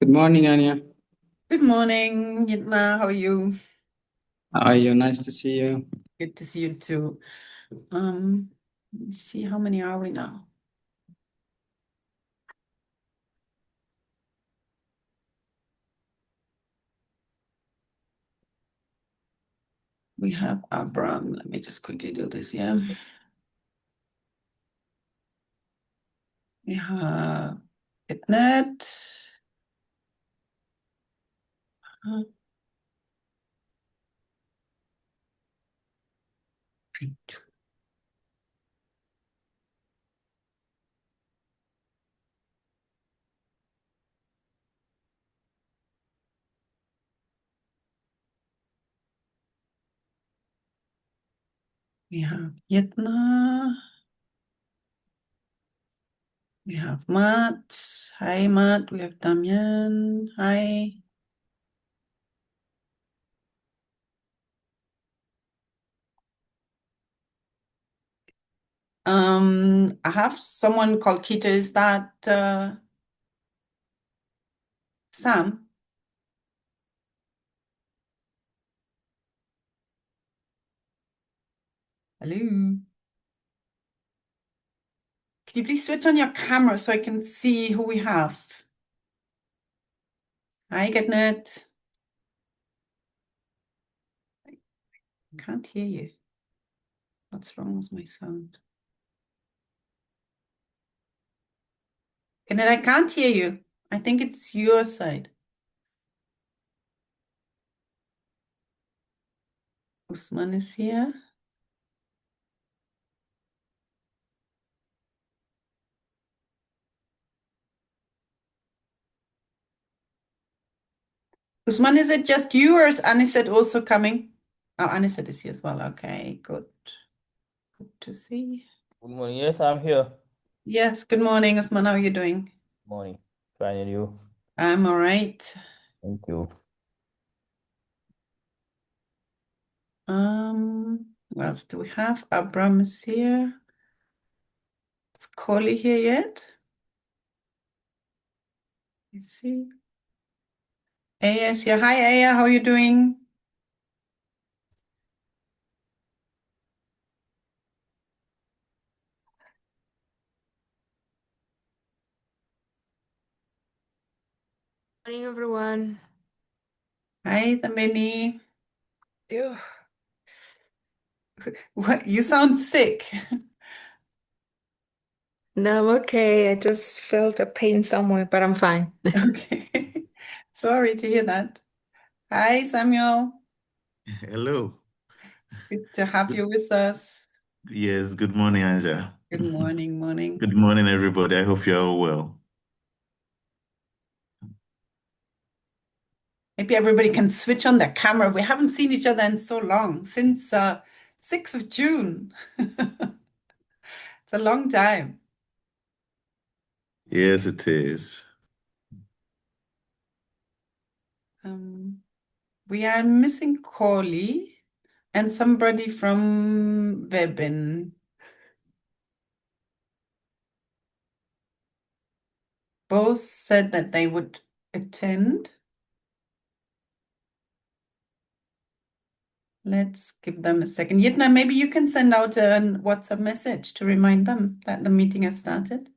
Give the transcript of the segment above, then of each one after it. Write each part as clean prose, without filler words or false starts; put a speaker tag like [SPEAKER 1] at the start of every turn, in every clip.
[SPEAKER 1] Good morning, Anya.
[SPEAKER 2] Good morning, Yitna. How are you?
[SPEAKER 1] How are you? Nice to see you.
[SPEAKER 2] Good to see you too. Let me see, how many are we now? We have Abram. Let me just quickly do this here. We have Itnet. We have Yitna. We have Matt. Hi, Matt. We have Damian. Hi. I have someone called Kita. Is that Sam? Hello. Could you please switch on your camera so I can see who we have? Hi, Getnet. I can't hear you. What's wrong with my sound? Getnet, I can't hear you. I think it's your side. Usman is here. Usman, is it just you or is Aniset also coming? Oh, Aniset is here as well. Okay, good. Good to see.
[SPEAKER 3] Good morning. Yes, I'm here.
[SPEAKER 2] Yes, good morning, Usman. How are you doing?
[SPEAKER 3] Morning. Fine, and you?
[SPEAKER 2] I'm all right.
[SPEAKER 3] Thank you.
[SPEAKER 2] What else do we have? Abram is here. Is Coley here yet? Let's see. Aya is here. Hi, Aya. How are you doing?
[SPEAKER 4] Morning, everyone.
[SPEAKER 2] Hi, Thamini.
[SPEAKER 4] Ew.
[SPEAKER 2] What? You sound sick.
[SPEAKER 4] No, I'm okay. I just felt a pain somewhere, but I'm fine.
[SPEAKER 2] Okay. Sorry to hear that. Hi, Samuel.
[SPEAKER 5] Hello.
[SPEAKER 2] Good to have you with us.
[SPEAKER 5] Yes, good morning, Anja.
[SPEAKER 2] Good morning, morning.
[SPEAKER 5] Good morning, everybody. I hope you're all well.
[SPEAKER 2] Maybe everybody can switch on their camera. We haven't seen each other in so long, since 6th of June. It's a long time.
[SPEAKER 5] Yes, it is.
[SPEAKER 2] We are missing Corley and somebody from Webben. Both said that they would attend. Let's give them a second. Yitna, maybe you can send out a WhatsApp message to remind them that the meeting has started.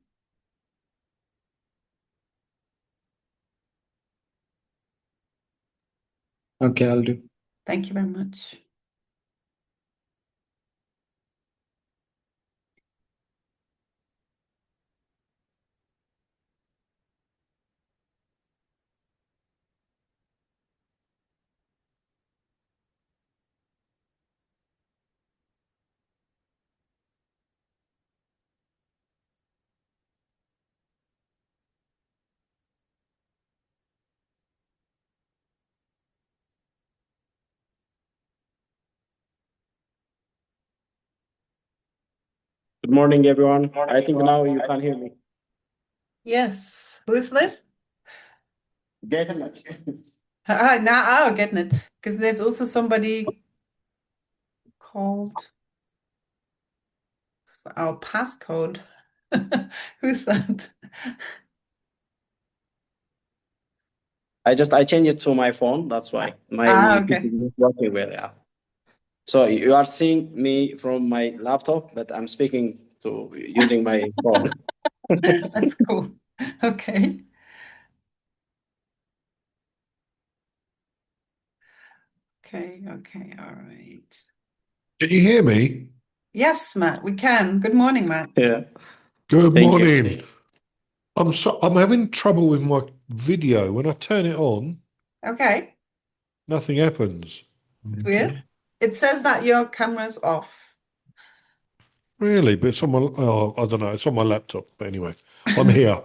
[SPEAKER 1] Okay, I'll do.
[SPEAKER 2] Thank you very much.
[SPEAKER 1] Good morning, everyone. I think now you can hear me.
[SPEAKER 2] Yes. Who is this?
[SPEAKER 1] Get it?
[SPEAKER 2] Now I'll get it. Because there's also somebody called our passcode. Who's that?
[SPEAKER 1] I changed it to my phone. That's why my PC
[SPEAKER 2] Okay.
[SPEAKER 1] is not working well. Yeah. So you are seeing me from my laptop, but I'm speaking to using my phone.
[SPEAKER 2] That's cool. Okay. Okay, all right.
[SPEAKER 6] Can you hear me?
[SPEAKER 2] Yes, Matt, we can. Good morning, Matt.
[SPEAKER 1] Yeah.
[SPEAKER 6] Good
[SPEAKER 1] Thank you.
[SPEAKER 6] morning. I'm having trouble with my video. When I turn it on,
[SPEAKER 2] Okay,
[SPEAKER 6] nothing happens.
[SPEAKER 2] it's weird. It says that your camera's off.
[SPEAKER 6] Really, but it's on my I don't know, it's on my laptop. But anyway, I'm here.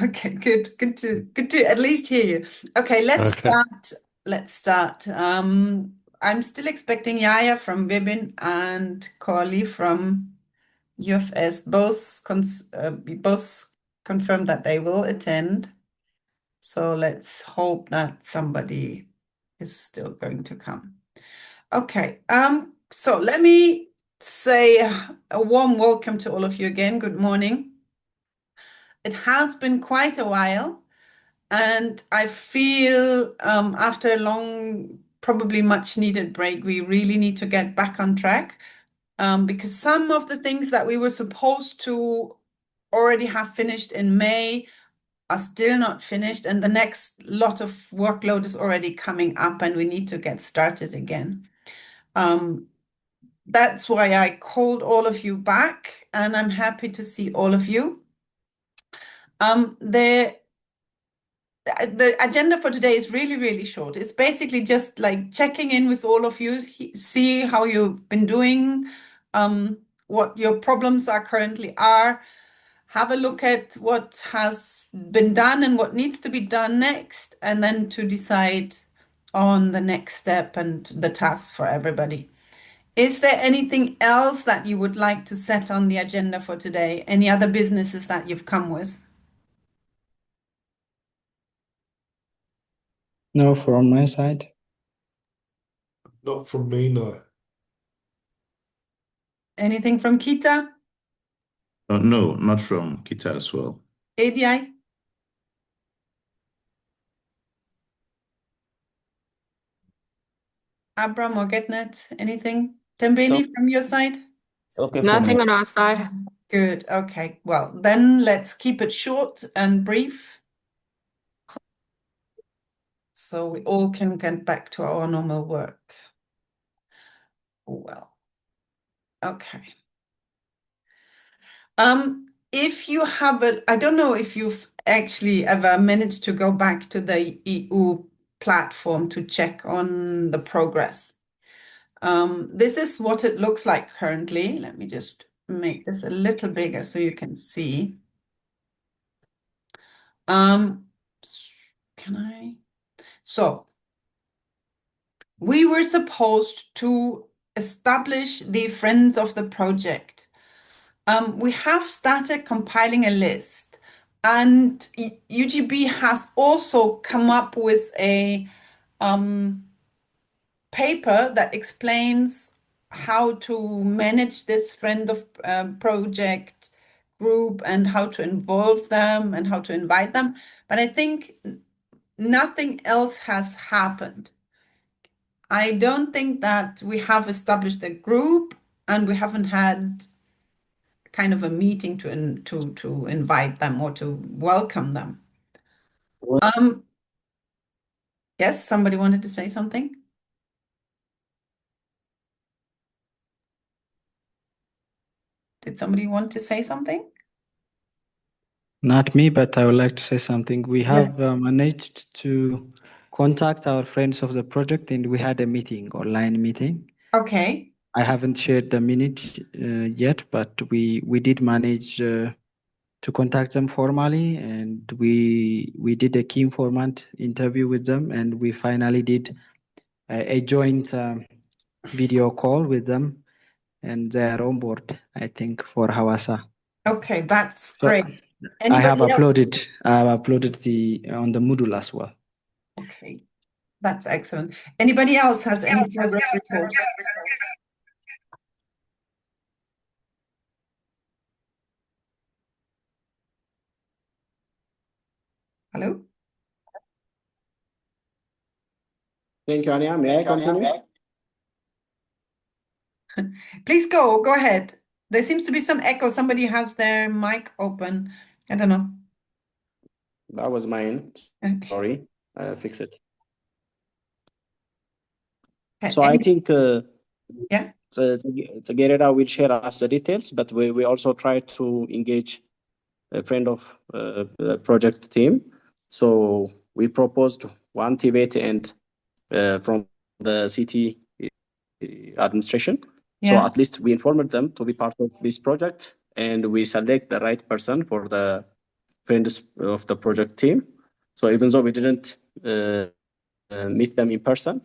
[SPEAKER 2] Okay, good. Good to at least hear you. Okay, let's
[SPEAKER 6] Okay.
[SPEAKER 2] start. I'm still expecting Yaya from Vibin and Corley from UFS. Both confirmed that they will attend. So let's hope that somebody is still going to come. Okay, so let me say a warm welcome to all of you again. Good morning. It has been quite a while, and I feel after a long, probably much needed break, we really need to get back on track because some of the things that we were supposed to already have finished in May are still not finished, and the next lot of workload is already coming up, and we need to get started again. That's why I called all of you back, and I'm happy to see all of you. The agenda for today is really, really short. It's basically just like checking in with all of you, see how you've been doing, what your problems are currently are, have a look at what has been done and what needs to be done next, and then to decide on the next step and the task for everybody. Is there anything else that you would like to set on the agenda for today? Any other businesses that you've come with?
[SPEAKER 1] No, from my side.
[SPEAKER 6] Not from me, no.
[SPEAKER 2] Anything from Kita,
[SPEAKER 5] No, not from Kita as well.
[SPEAKER 2] ADI? Abram or GetNet, anything? Tembeni from your side?
[SPEAKER 3] It's okay for
[SPEAKER 4] Nothing
[SPEAKER 3] me.
[SPEAKER 4] on our side.
[SPEAKER 2] Good. Okay. Well, then let's keep it short and brief so we all can get back to our normal work. Well, okay. If you have I don't know if you've actually ever managed to go back to the EU platform to check on the progress. This is what it looks like currently. Let me just make this a little bigger so you can see. Can I? So we were supposed to establish the friends of the project. We have started compiling a list, and UGB has also come up with a paper that explains how to manage this friend of project group and how to involve them and how to invite them. But I think nothing else has happened. I don't think that we have established a group, and we haven't had kind of a meeting to invite them or to welcome them. Yes, somebody wanted to say something? Did somebody want to say something?
[SPEAKER 1] Not me, but I would like to say something. We
[SPEAKER 2] Yes.
[SPEAKER 1] have managed to contact our friends of the project, and we had a meeting, online meeting.
[SPEAKER 2] Okay.
[SPEAKER 1] I haven't shared the minute yet, but we did manage to contact them formally, and we did a key informant interview with them, and we finally did a joint video call with them, and they are on board, I think, for Hawassa.
[SPEAKER 2] Okay, that's
[SPEAKER 1] So
[SPEAKER 2] great.
[SPEAKER 1] I have
[SPEAKER 2] Anybody else?
[SPEAKER 1] uploaded the on the Moodle as well.
[SPEAKER 2] Okay, that's excellent. Anybody else has any progress report? Hello?
[SPEAKER 7] Thank you, Anya. May I continue?
[SPEAKER 2] Please go ahead. There seems to be some echo. Somebody has their mic open. I don't know.
[SPEAKER 7] That was mine.
[SPEAKER 2] Okay.
[SPEAKER 7] Sorry, I'll fix it.
[SPEAKER 2] Okay,
[SPEAKER 7] So I think
[SPEAKER 2] yeah.
[SPEAKER 7] it's a Gerida will share us the details, but we also try to engage a friend of the project team. So we proposed one Tibet and from the city administration. So
[SPEAKER 2] Yeah.
[SPEAKER 7] at least we informed them to be part of this project, and we select the right person for the friends of the project team. So even though we didn't meet them in person,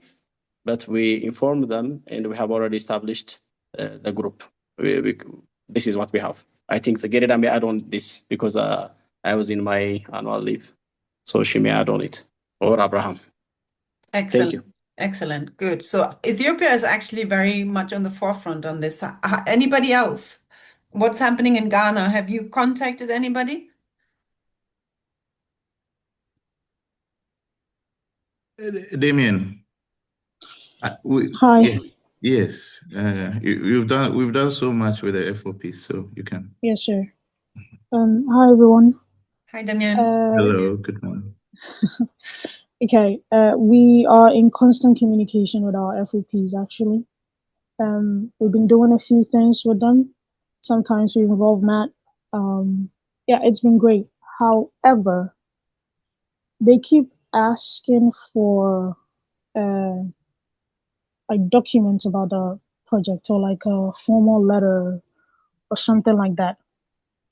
[SPEAKER 7] but we informed them, and we have already established the group. This is what we have. I think the Gerida may add on this because I was in my annual leave, so she may add on it, or Abraham.
[SPEAKER 2] Excellent.
[SPEAKER 7] Thank you.
[SPEAKER 2] Excellent. Good. So Ethiopia is actually very much on the forefront on this. Anybody else? What's happening in Ghana? Have you contacted anybody?
[SPEAKER 5] Damien.
[SPEAKER 8] Hi.
[SPEAKER 5] Yes. We've done so much with the FOP, so you can.
[SPEAKER 8] Yes, sir. Hi, everyone.
[SPEAKER 2] Hi, Damien.
[SPEAKER 5] Hello. Good morning.
[SPEAKER 8] Okay. We are in constant communication with our FOPs, actually. We've been doing a few things with them. Sometimes we involve Matt. Yeah, it's been great. However, they keep asking for like documents about the project or like a formal letter or something like that,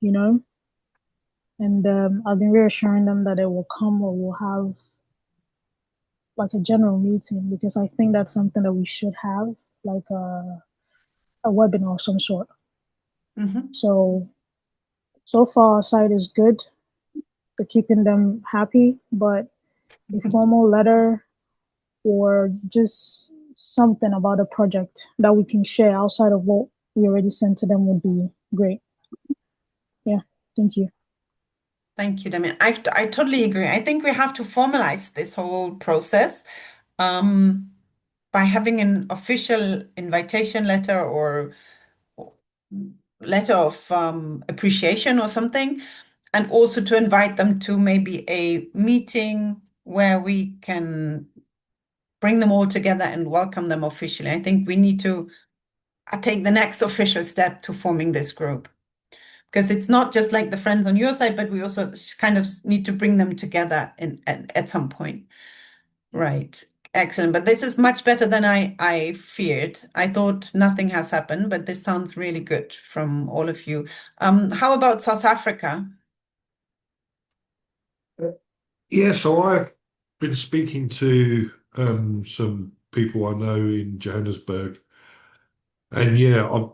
[SPEAKER 8] you know? And I've been reassuring them that it will come or we'll have like a general meeting, because I think that's something that we should have, like a webinar of some sort.
[SPEAKER 2] Mm-hmm.
[SPEAKER 8] So far our side is good. They're keeping them happy, but a formal letter or just something about a project that we can share outside of what we already sent to them would be great. Yeah, thank you.
[SPEAKER 2] Thank you, Damien. I totally agree. I think we have to formalize this whole process by having an official invitation letter or letter of appreciation or something, and also to invite them to maybe a meeting where we can bring them all together and welcome them officially. I think we need to take the next official step to forming this group, because it's not just like the friends on your side, but we also kind of need to bring them together at some point. Right. Excellent. But this is much better than I feared. I thought nothing has happened, but this sounds really good from all of you. How about South Africa?
[SPEAKER 6] Yeah, so I've been speaking to some people I know in Johannesburg, and yeah, I'm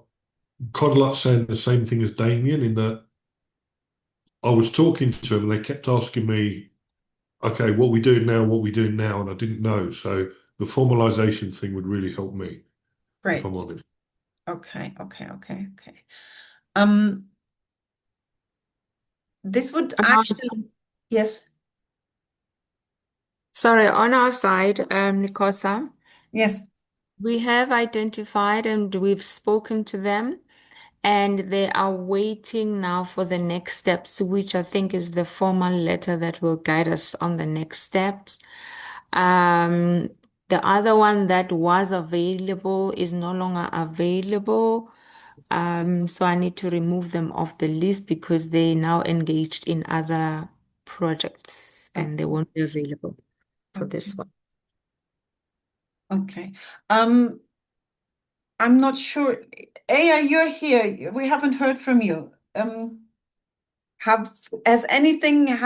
[SPEAKER 6] kind of like saying the same thing as Damien in that I was talking to them and they kept asking me, okay, what we doing now, and I didn't know. So the formalization thing would really help me,
[SPEAKER 2] Great.
[SPEAKER 6] if I'm honest.
[SPEAKER 2] Okay. This would actually, yes.
[SPEAKER 4] Sorry, on our side, Nikosa,
[SPEAKER 2] Yes.
[SPEAKER 4] we have identified and we've spoken to them, and they are waiting now for the next steps, which I think is the formal letter that will guide us on the next steps. The other one that was available is no longer available. So I need to remove them off the list because they now engaged in other projects and they won't be available for this one.
[SPEAKER 2] Okay. I'm not sure. Aya, you're here. We haven't heard from you. Has anything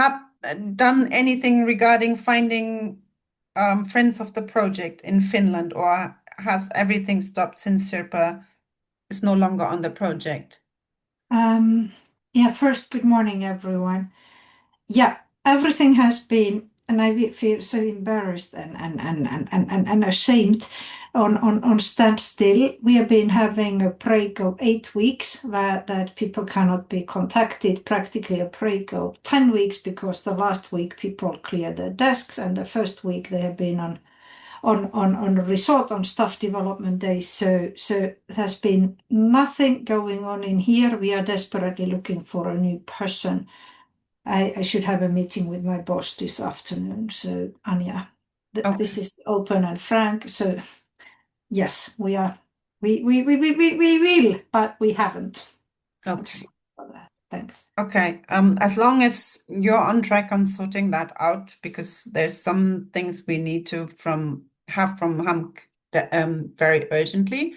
[SPEAKER 2] done anything regarding finding friends of the project in Finland, or has everything stopped since Sherpa is no longer on the project?
[SPEAKER 9] Yeah, first, good morning, everyone. Yeah, everything has been, and I feel so embarrassed and ashamed on standstill. We have been having a break of 8 weeks that people cannot be contacted, practically a break of 10 weeks, because the last week people cleared their desks, and the first week they have been on a resort on staff development days. So there's been nothing going on in here. We are desperately looking for a new person. I should have a meeting with my boss this afternoon. So Anja, this is open and frank. So yes, we will, but we haven't.
[SPEAKER 2] Okay.
[SPEAKER 9] Thanks.
[SPEAKER 2] Okay. As long as you're on track on sorting that out, because there's some things we need to have from HAMK very urgently.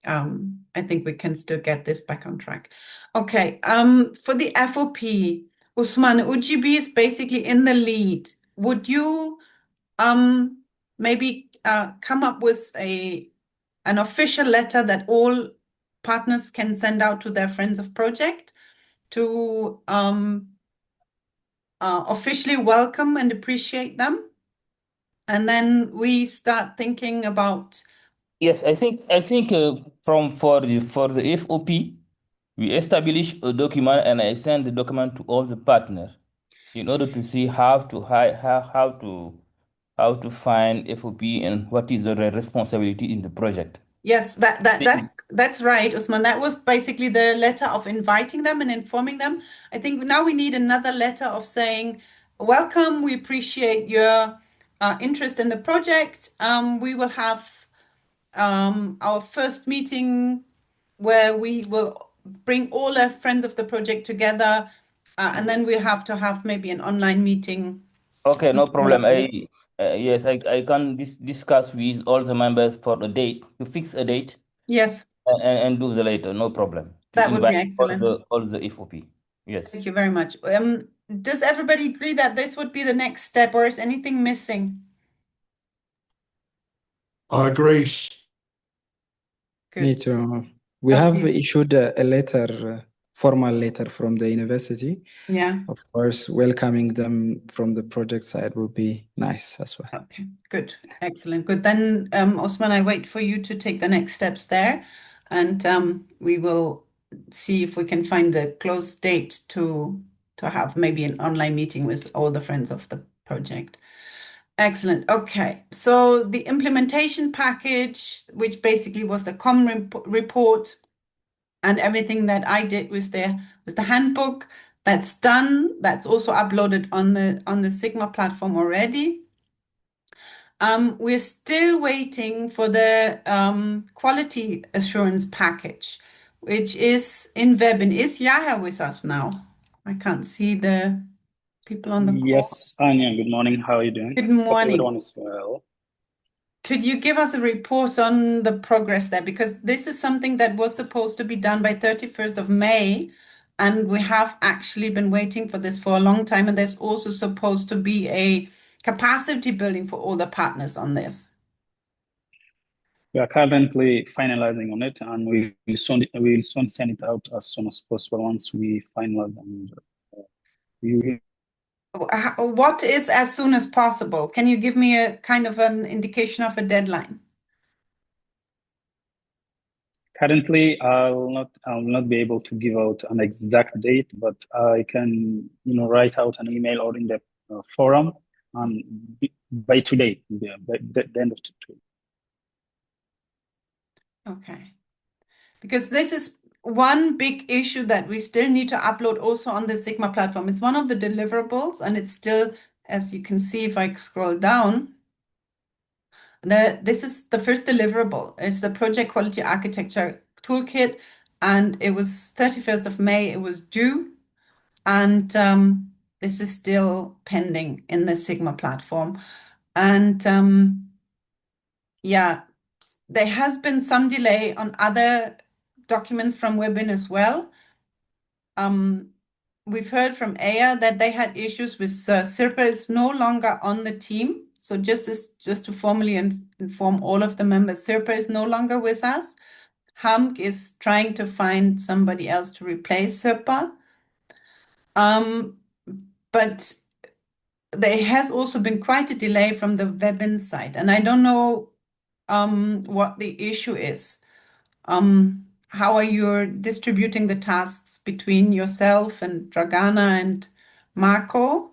[SPEAKER 2] I think we can still get this back on track. Okay. For the FOP, Usman, UGB is basically in the lead. Would you maybe come up with an official letter that all partners can send out to their friends of project to officially welcome and appreciate them? And then we start thinking about.
[SPEAKER 3] Yes, I think for the FOP, we establish a document and I send the document to all the partners in order to see how to find FOP and what is the responsibility in the project.
[SPEAKER 2] Yes, that's right, Usman. That was basically the letter of inviting them and informing them. I think now we need another letter of saying, welcome, we appreciate your interest in the project. We will have our first meeting where we will bring all our friends of the project together, and then we have to have maybe an online meeting.
[SPEAKER 3] Okay, no problem. Yes, I can discuss with all the members for a date, to fix a date.
[SPEAKER 2] Yes.
[SPEAKER 3] And do the later, no problem.
[SPEAKER 2] That would be excellent.
[SPEAKER 3] All the FOP. Yes.
[SPEAKER 2] Thank you very much. Does everybody agree that this would be the next step, or is anything missing?
[SPEAKER 6] I agree.
[SPEAKER 2] Good.
[SPEAKER 1] Me too. We have issued a letter, formal letter from the university.
[SPEAKER 2] Yeah.
[SPEAKER 1] Of course, welcoming them from the project side would be nice as well.
[SPEAKER 2] Okay, good. Excellent. Good. Then, Osman, I wait for you to take the next steps there, and we will see if we can find a close date to have maybe an online meeting with all the friends of the project. Excellent. Okay, so the implementation package, which basically was the report and everything that I did with the handbook, that's done. That's also uploaded on the Sigma platform already. We're still waiting for the quality assurance package, which is in Webin. Is Yahya with us now? I can't see the people on the call.
[SPEAKER 10] Yes, Anya, good morning. How are you doing?
[SPEAKER 2] Good morning.
[SPEAKER 10] Hope everyone is well.
[SPEAKER 2] Could you give us a report on the progress there? Because this is something that was supposed to be done by 31st of May, and we have actually been waiting for this for a long time, and there's also supposed to be a capacity building for all the partners on this.
[SPEAKER 10] We are currently finalizing on it, and we will soon send it out as soon as possible once we finalize. And
[SPEAKER 2] what is as soon as possible? Can you give me a kind of an indication of a deadline?
[SPEAKER 10] Currently, I will not be able to give out an exact date, but I can write out an email or in the forum by today, by the end of today.
[SPEAKER 2] Okay, because this is one big issue that we still need to upload also on the Sigma platform. It's one of the deliverables, and it's still, as you can see, if I scroll down, this is the first deliverable. It's the Project Quality Architecture Toolkit, and it was 31st of May, it was due, and this is still pending in the Sigma platform. And yeah, there has been some delay on other documents from Webin as well. We've heard from AYA that they had issues with Sirpa is no longer on the team. So just to formally inform all of the members, Sirpa is no longer with us. HAMK is trying to find somebody else to replace Sirpa. But there has also been quite a delay from the Webin side, and I don't know what the issue is. How are you distributing the tasks between yourself and Dragana and Marco?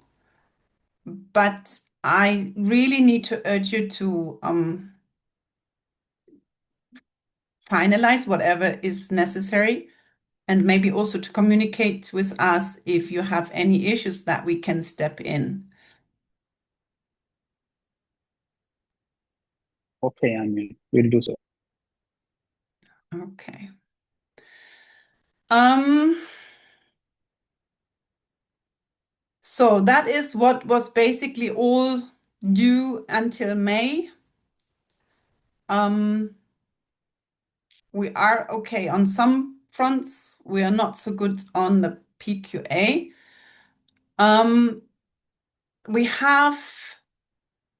[SPEAKER 2] But I really need to urge you to finalize whatever is necessary, and maybe also to communicate with us if you have any issues that we can step in.
[SPEAKER 10] Okay, I mean, we'll do so.
[SPEAKER 2] Okay. So that is what was basically all due until May. We are okay on some fronts. We are not so good on the PQA. We have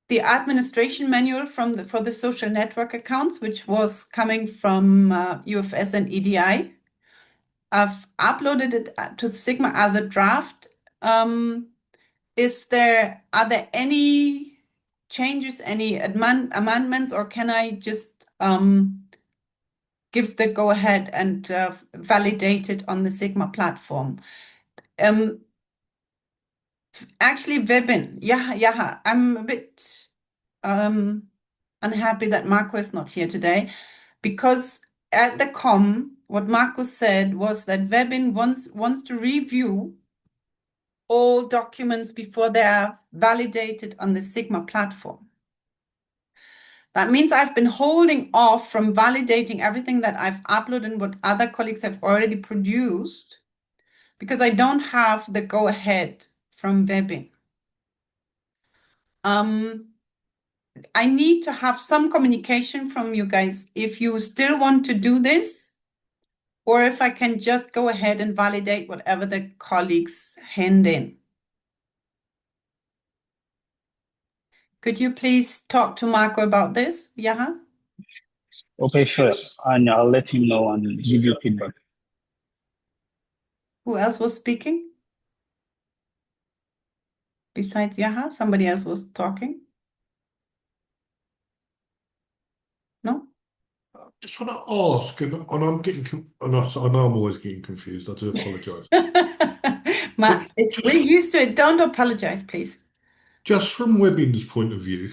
[SPEAKER 2] the administration manual for the social network accounts, which was coming from UFS and EDI. I've uploaded it to Sigma as a draft. Are there any changes, any amendments, or can I just give the go ahead and validate it on the Sigma platform? Actually, Vebin, yeah, I'm a bit unhappy that Marco is not here today, because at the what Marco said was that Vebin wants to review all documents before they are validated on the Sigma platform. That means I've been holding off from validating everything that I've uploaded and what other colleagues have already produced, because I don't have the go ahead from Vebin. I need to have some communication from you guys if you still want to do this, or if I can just go ahead and validate whatever the colleagues hand in. Could you please talk to Marco about this, Yaha?
[SPEAKER 10] Okay, sure. And I'll let him know and give you feedback.
[SPEAKER 2] Who else was speaking? Besides Yaha, somebody else was talking? No?
[SPEAKER 6] Just want to ask, and I'm getting, I know I'm always getting confused. I do apologise.
[SPEAKER 2] We're used to it. Don't apologize, please.
[SPEAKER 6] Just from Webbing's point of view,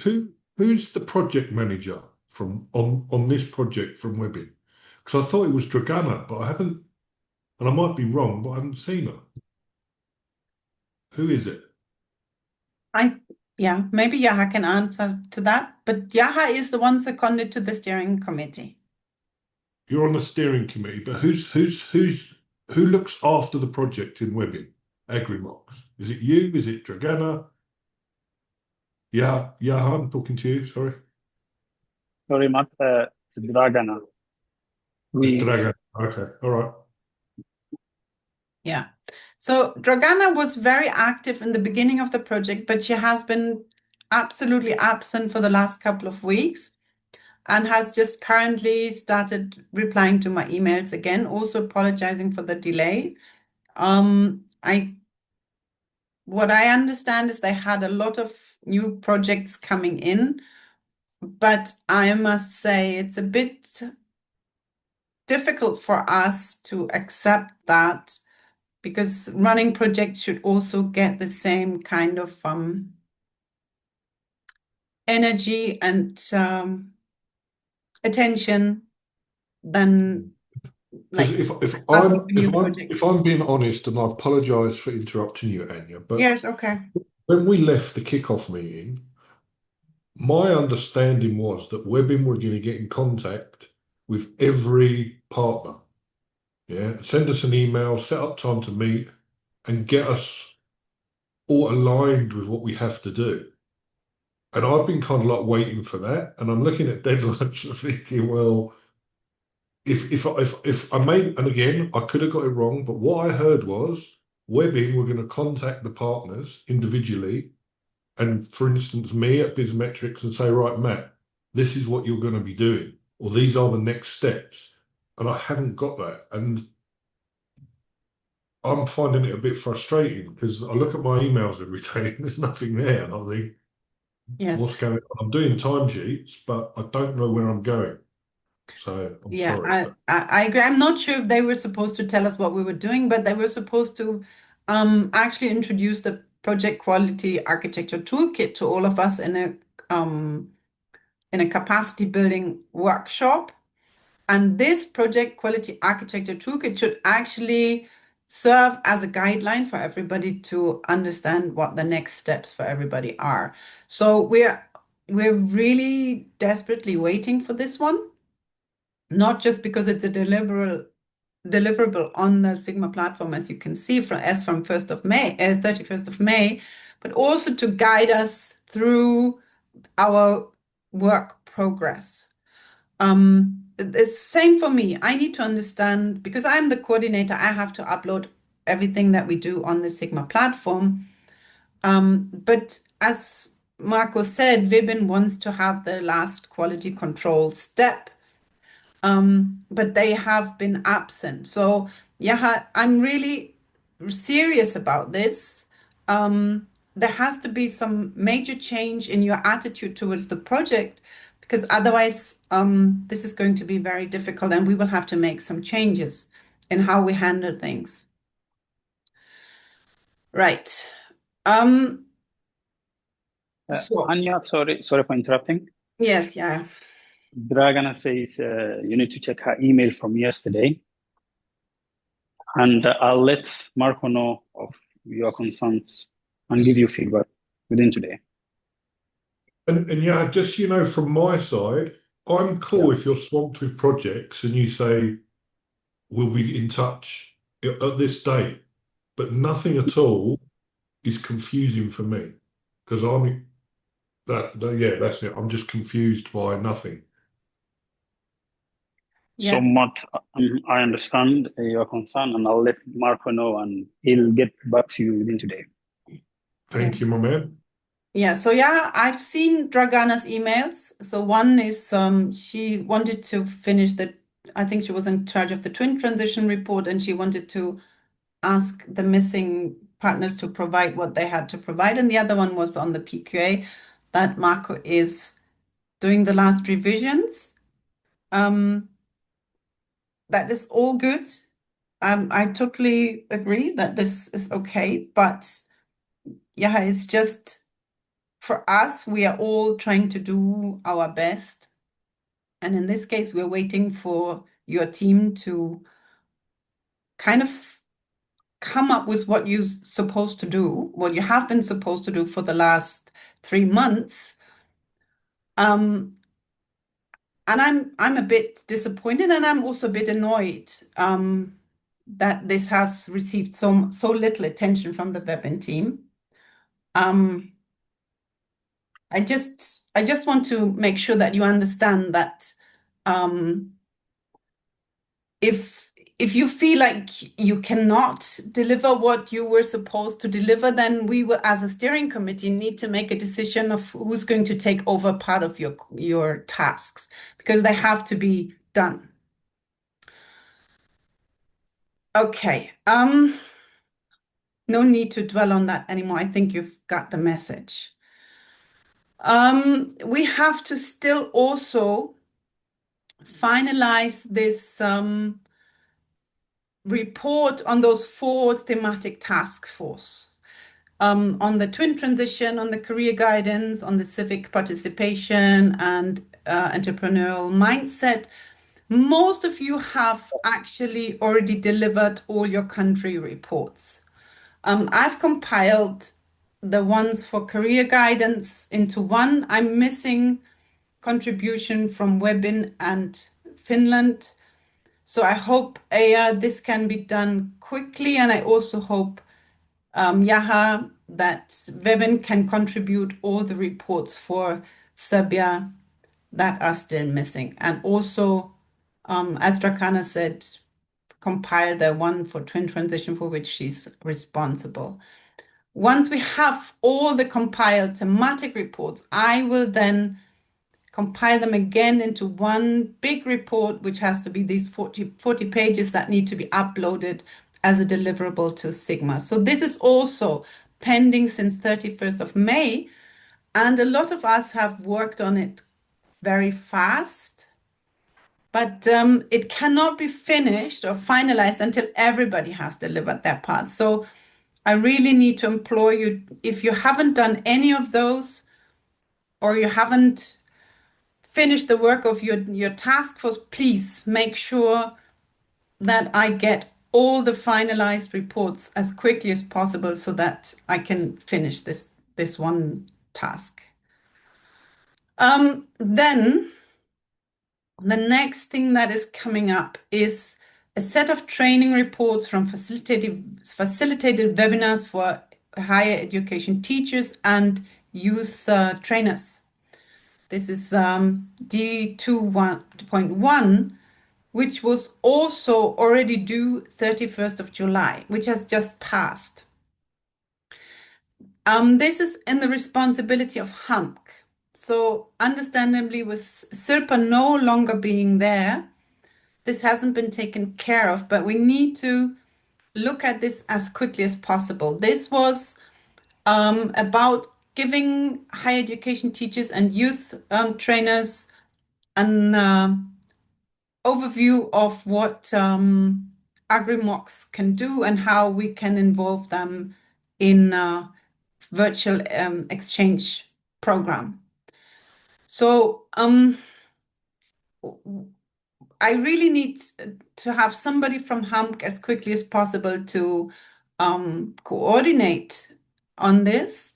[SPEAKER 6] who's the project manager from on this project from Webbing? Because I thought it was Dragana, but I haven't, and I might be wrong, but I haven't seen her. Who is it?
[SPEAKER 2] Yeah, maybe Yaha can answer to that, but Yaha is the one seconded to the steering committee.
[SPEAKER 6] You're on the steering committee, but who looks after the project in Webbing? AgriMocks. Is it you? Is it Dragana? Yeah, I'm talking to you. Sorry.
[SPEAKER 10] Sorry, Mark, it's Dragana.
[SPEAKER 6] It's Dragana. Okay, all right.
[SPEAKER 2] Yeah. So Dragana was very active in the beginning of the project, but she has been absolutely absent for the last couple of weeks and has just currently started replying to my emails again, also apologizing for the delay. What I understand is they had a lot of new projects coming in, but I must say it's a bit difficult for us to accept that, because running projects should also get the same kind of energy and attention than like
[SPEAKER 6] if I'm being honest, and I apologise for interrupting you, Anya, but
[SPEAKER 2] yes, okay.
[SPEAKER 6] When we left the kickoff meeting, my understanding was that Webbing were going to get in contact with every partner, send us an email, set up time to meet, and get us all aligned with what we have to do. And I've been kind of like waiting for that, and I'm looking at deadlines and thinking, well, if I made, and again, I could have got it wrong, but what I heard was Webbing were going to contact the partners individually, and for instance, me at Bizmetrics, and say, right, Matt, this is what you're going to be doing, or these are the next steps. And I haven't got that. And I'm finding it a bit frustrating, because I look at my emails every day and there's nothing there. And I think,
[SPEAKER 2] yes,
[SPEAKER 6] what's going on? I'm doing timesheets, but I don't know where I'm going. So I'm sorry.
[SPEAKER 2] I agree. I'm not sure if they were supposed to tell us what we were doing, but they were supposed to actually introduce the project quality architecture toolkit to all of us in a capacity building workshop. And this project quality architecture toolkit should actually serve as a guideline for everybody to understand what the next steps for everybody are. So we're really desperately waiting for this one, not just because it's a deliverable on the Sigma platform, as you can see from 31st of May, but also to guide us through our work progress. The same for me. I need to understand, because I'm the coordinator, I have to upload everything that we do on the Sigma platform. But as Marco said, Vibin wants to have the last quality control step, but they have been absent. So yeah, I'm really serious about this. There has to be some major change in your attitude towards the project, because otherwise this is going to be very difficult and we will have to make some changes in how we handle things. Right. So
[SPEAKER 10] Anya, sorry for interrupting.
[SPEAKER 2] yes, yeah.
[SPEAKER 10] Dragana says you need to check her email from yesterday. And I'll let Marco know of your concerns and give you feedback within today.
[SPEAKER 6] And yeah, just, from my side, I'm cool if you're swamped with projects and you say, we'll be in touch at this date, but nothing at all is confusing for me, because that's it. I'm just confused by nothing.
[SPEAKER 2] Yeah.
[SPEAKER 10] Somewhat, I understand your concern, and I'll let Marco know, and he'll get back to you within today.
[SPEAKER 6] Thank you, my man.
[SPEAKER 2] Yeah, so yeah, I've seen Dragana's emails. So one is she wanted to finish I think she was in charge of the twin transition report, and she wanted to ask the missing partners to provide what they had to provide. And the other one was on the PQA, that Marco is doing the last revisions. That is all good. I totally agree that this is okay, but yeah, it's just for us, we are all trying to do our best. And in this case, we're waiting for your team to kind of come up with what you're supposed to do, what you have been supposed to do for the last 3 months. And I'm a bit disappointed, and I'm also a bit annoyed that this has received so little attention from the Webin team. I just want to make sure that you understand that if you feel like you cannot deliver what you were supposed to deliver, then we will, as a steering committee, need to make a decision of who's going to take over part of your tasks, because they have to be done. Okay. No need to dwell on that anymore. I think you've got the message. We have to still also finalize this report on those 4 thematic task force, on the twin transition, on the career guidance, on the civic participation and entrepreneurial mindset. Most of you have actually already delivered all your country reports. I've compiled the ones for career guidance into one. I'm missing contribution from Webin and Finland. So I hope this can be done quickly, and I also hope Yaha, that Webin can contribute all the reports for Serbia that are still missing, and also, as Drakana said, compile the one for twin transition for which she's responsible. Once we have all the compiled thematic reports, I will then compile them again into one big report, which has to be these 40 pages that need to be uploaded as a deliverable to Sigma. So this is also pending since 31st of May, and a lot of us have worked on it very fast, but it cannot be finished or finalized until everybody has delivered their part. So I really need to implore you, if you haven't done any of those, or you haven't finished the work of your task force, please make sure that I get all the finalized reports as quickly as possible so that I can finish this one task. Then the next thing that is coming up is a set of training reports from facilitated webinars for higher education teachers and youth trainers. This is D2.1, which was also already due 31st of July, which has just passed. This is in the responsibility of HUMC. So understandably, with SIRPA no longer being there, this hasn't been taken care of, but we need to look at this as quickly as possible. This was about giving higher education teachers and youth trainers an overview of what AgriMocks can do and how we can involve them in virtual exchange program. So I really need to have somebody from HUMC as quickly as possible to coordinate on this.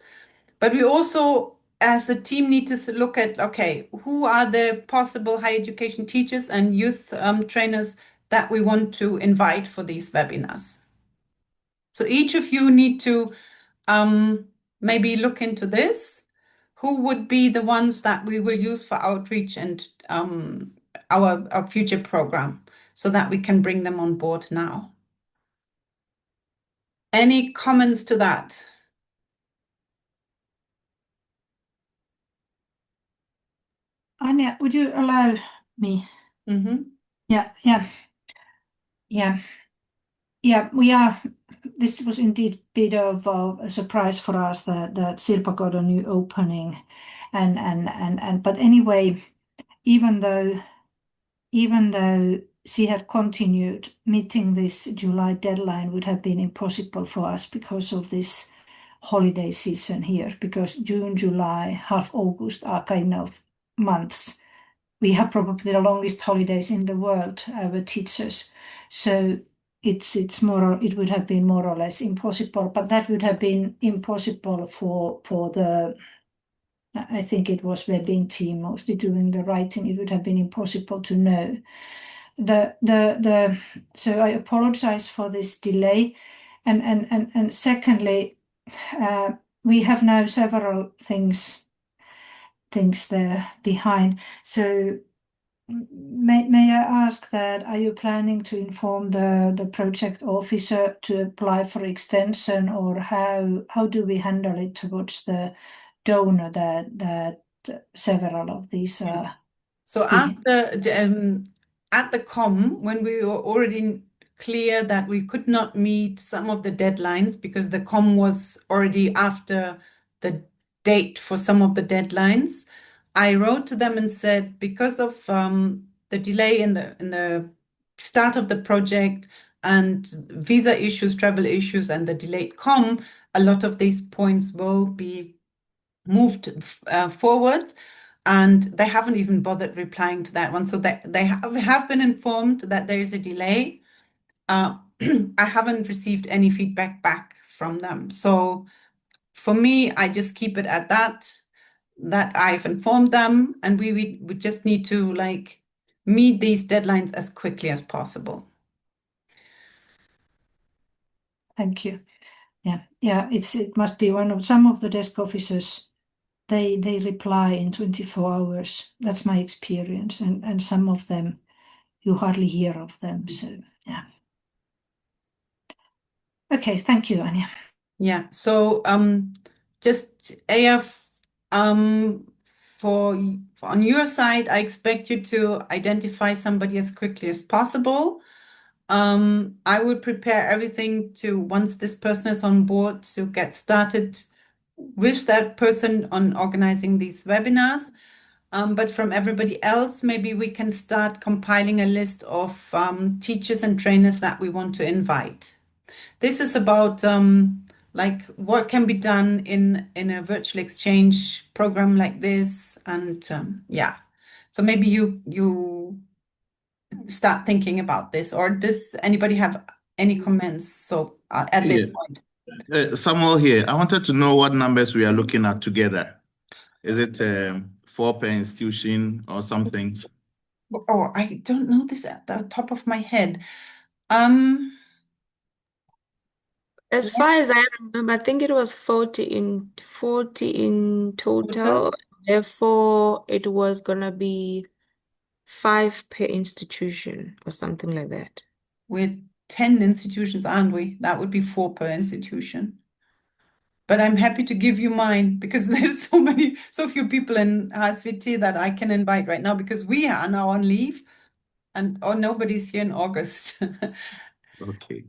[SPEAKER 2] But we also, as a team, need to look at, okay, who are the possible higher education teachers and youth trainers that we want to invite for these webinars. So each of you need to maybe look into this. Who would be the ones that we will use for outreach and our future program so that we can bring them on board now? Any comments to that?
[SPEAKER 9] Anja, would you allow me? Yeah, we are. This was indeed a bit of a surprise for us that SIRPA got a new opening, but anyway, even though she had continued, meeting this July deadline would have been impossible for us because of this holiday season here, because June, July, half August are kind of months. We have probably the longest holidays in the world, our teachers. So it would have been more or less impossible, but that would have been impossible for the, I think it was Webin team mostly doing the writing. It would have been impossible to know. So I apologize for this delay. And secondly, we have now several things there behind. So may I ask that, are you planning to inform the project officer to apply for extension, or how do we handle it towards the donor that several of these
[SPEAKER 2] So at the COM, when we were already clear that we could not meet some of the deadlines because the COM was already after the date for some of the deadlines, I wrote to them and said, because of the delay in the start of the project and visa issues, travel issues, and the delayed COM, a lot of these points will be moved forward. And they haven't even bothered replying to that one. So they have been informed that there is a delay. I haven't received any feedback back from them. So for me, I just keep it at that I've informed them, and we just need to meet these deadlines as quickly as possible.
[SPEAKER 9] Thank you. Yeah, it must be some of the desk officers, they reply in 24 hours. That's my experience. And some of them, you hardly hear of them. So, yeah. Okay, thank you, Anja.
[SPEAKER 2] Yeah, so just AF, on your side, I expect you to identify somebody as quickly as possible. I will prepare everything to, once this person is on board, to get started with that person on organizing these webinars. But from everybody else, maybe we can start compiling a list of teachers and trainers that we want to invite. This is about like what can be done in a virtual exchange program like this, and yeah. So maybe you start thinking about this, or does anybody have any comments? So at this point.
[SPEAKER 5] Samuel here. I wanted to know what numbers we are looking at together. Is it 4 per institution or something?
[SPEAKER 2] Oh, I don't know this at the top of my head.
[SPEAKER 4] As far as I remember, I think it was 40 in total. Therefore, it was gonna be 5 per institution or something like that.
[SPEAKER 2] We're 10 institutions, aren't we? That would be 4 per institution. But I'm happy to give you mine because there's so few people in HSVT that I can invite right now because we are now on leave and nobody's here in August.
[SPEAKER 5] Okay.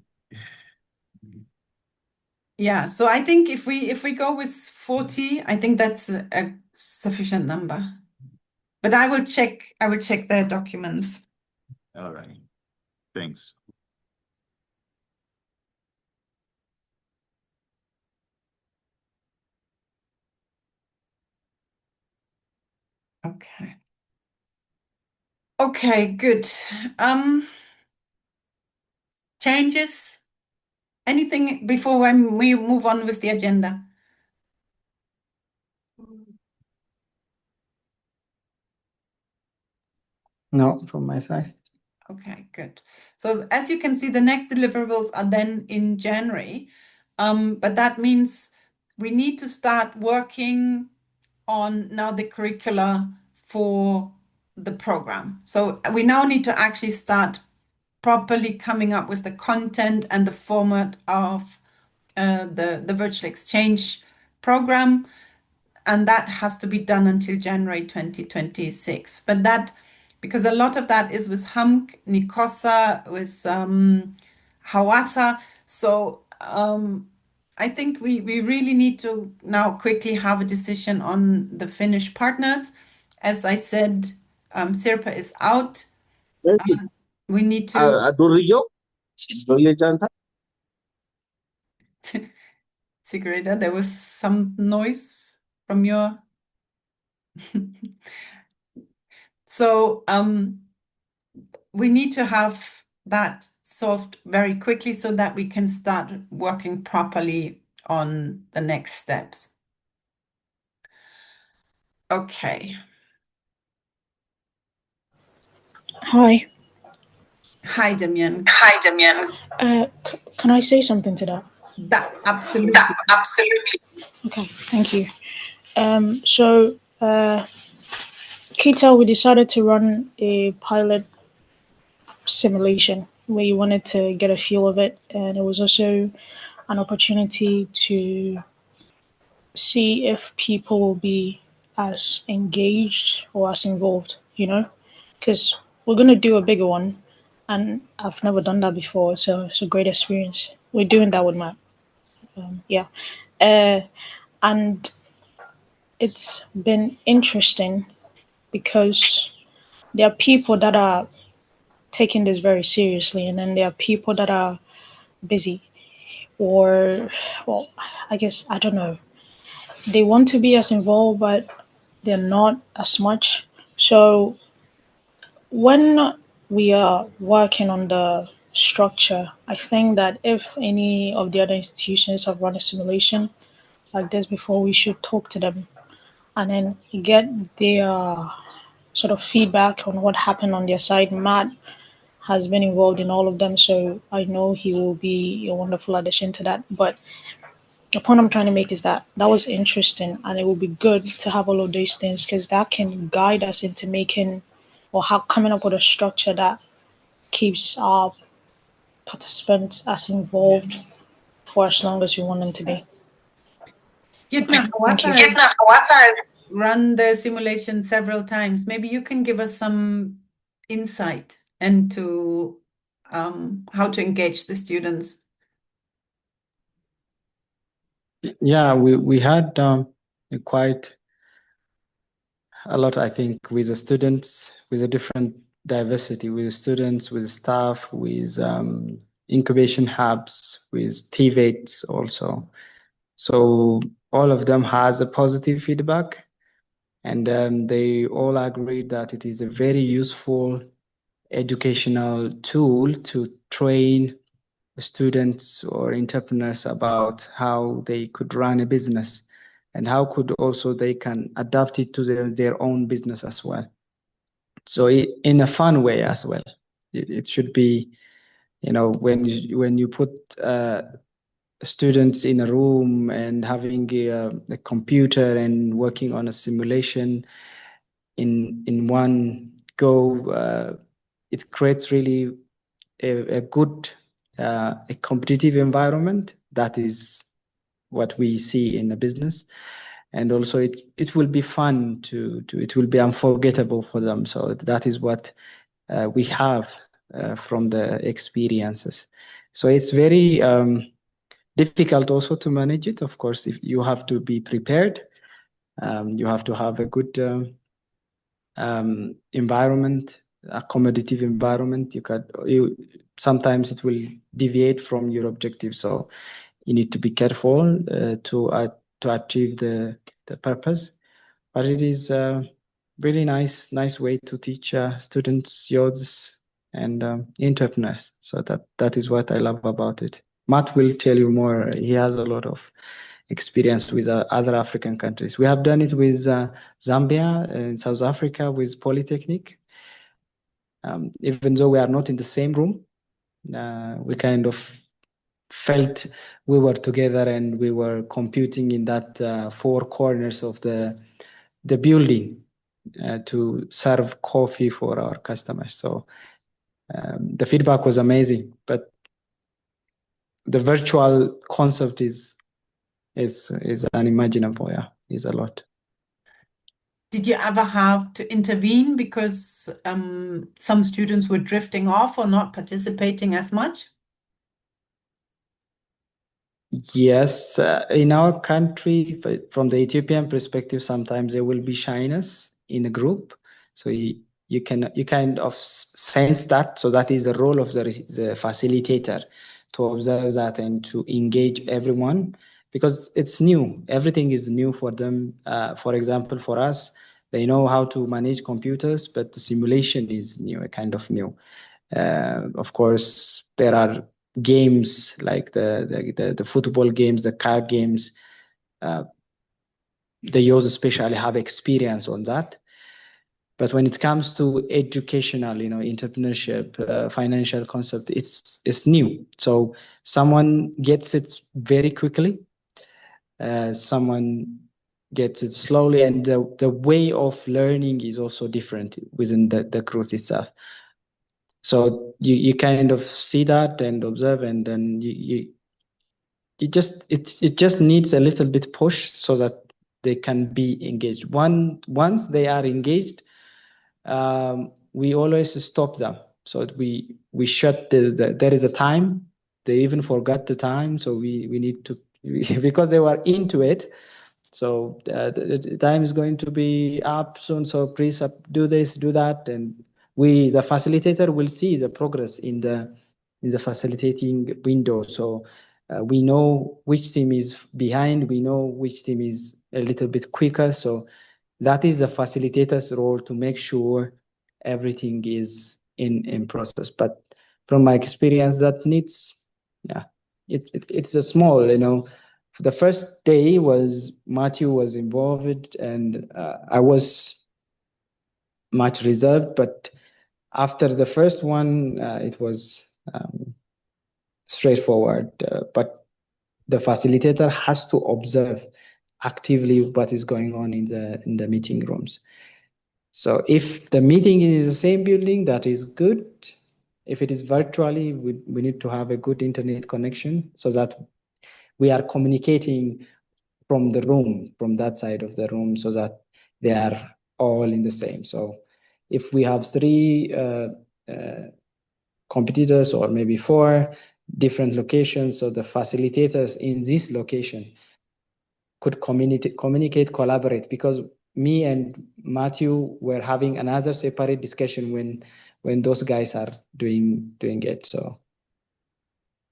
[SPEAKER 2] Yeah, so I think if we go with 40, I think that's a sufficient number. But I will check their documents.
[SPEAKER 5] All right. Thanks.
[SPEAKER 2] Okay. Okay, good. Changes? Anything before when we move on with the agenda?
[SPEAKER 1] No, from my side.
[SPEAKER 2] Okay, good. So as you can see, the next deliverables are then in January. But that means we need to start working on now the curricula for the program. So we now need to actually start properly coming up with the content and the format of the virtual exchange program. And that has to be done until January 2026. But that, because a lot of that is with HAMK, Nikosa, with Hawassa. So I think we really need to now quickly have a decision on the Finnish partners. As I said, Sirpa is out. We need to. Sigurida, there was some noise from your. So we need to have that solved very quickly so that we can start working properly on the next steps. Okay.
[SPEAKER 8] Hi.
[SPEAKER 2] Hi, Damien.
[SPEAKER 8] Hi, Damien. Can I say something to that?
[SPEAKER 2] Absolutely.
[SPEAKER 8] Absolutely. Okay, thank you. So, Kita, we decided to run a pilot simulation where you wanted to get a feel of it, and it was also an opportunity to see if people will be as engaged or as involved, because we're going to do a bigger one, and I've never done that before, so it's a great experience. We're doing that with Matt. Yeah. And it's been interesting because there are people that are taking this very seriously, and then there are people that are busy, or, well, I guess, I don't know. They want to be as involved, but they're not as much. So when we are working on the structure, I think that if any of the other institutions have run a simulation like this before, we should talk to them and then get their sort of feedback on what happened on their side. Matt has been involved in all of them, so I know he will be a wonderful addition to that. But the point I'm trying to make is that was interesting, and it will be good to have all of these things because that can guide us into making or coming up with a structure that keeps our participants as involved for as long as we want them to be.
[SPEAKER 2] Yitna Hawassa has run the simulation several times. Maybe you can give us some insight into how to engage the students.
[SPEAKER 1] Yeah, we had quite a lot, I think, with the students, with a different diversity, with students, with staff, with incubation hubs, with TVETs also. So all of them has a positive feedback, and they all agreed that it is a very useful educational tool to train students or entrepreneurs about how they could run a business and how could also they can adapt it to their own business as well. So in a fun way as well. It should be, when you put students in a room and having a computer and working on a simulation in one go, it creates really a good a competitive environment. That is what we see in a business, and also it will be fun to it will be unforgettable for them. So that is what we have from the experiences. So it's very difficult also to manage it. Of course, if you have to be prepared, you have to have a good environment, accommodative environment. Sometimes it will deviate from your objective, so you need to be careful to achieve the purpose. But it is a really nice way to teach students, youths, and entrepreneurs. So that is what I love about it. Matt will tell you more. He has a lot of experience with other African countries. We have done it with Zambia and South Africa with Polytechnic. Even though we are not in the same room, we kind of felt we were together and we were computing in that four corners of the building to serve coffee for our customers. So the feedback was amazing, but the virtual concept is unimaginable. Yeah, is a lot.
[SPEAKER 2] Did you ever have to intervene because some students were drifting off or not participating as much?
[SPEAKER 1] Yes, in our country, from the Ethiopian perspective, sometimes there will be shyness in a group. So you kind of sense that. So that is the role of the facilitator, to observe that and to engage everyone, because it's new. Everything is new for them. For example, for us, they know how to manage computers, but the simulation is new, kind of new. Of course, there are games like the football games, the car games. The youth especially have experience on that. But when it comes to educational, entrepreneurship, financial concept, it's new. So someone gets it very quickly. Someone gets it slowly, and the way of learning is also different within the group itself. So you kind of see that and observe, and then it just needs a little bit push so that they can be engaged. Once they are engaged, we always stop them. So we shut there is a time. They even forgot the time, so we need to because they were into it. So the time is going to be up soon. So please do this, do that, and the facilitator will see the progress in the facilitating window. So we know which team is behind. We know which team is a little bit quicker. So that is the facilitator's role, to make sure everything is in process. But from my experience, that needs, it's a small, the first day was Matthew was involved, and I was much reserved, but after the first one, it was straightforward. But the facilitator has to observe actively what is going on in the meeting rooms. So if the meeting is in the same building, that is good. If it is virtually, we need to have a good internet connection so that we are communicating from the room, from that side of the room, so that they are all in the same. So if we have three competitors, or maybe four different locations, so the facilitators in this location could communicate, collaborate, because me and Matthew were having another separate discussion when those guys are doing it. So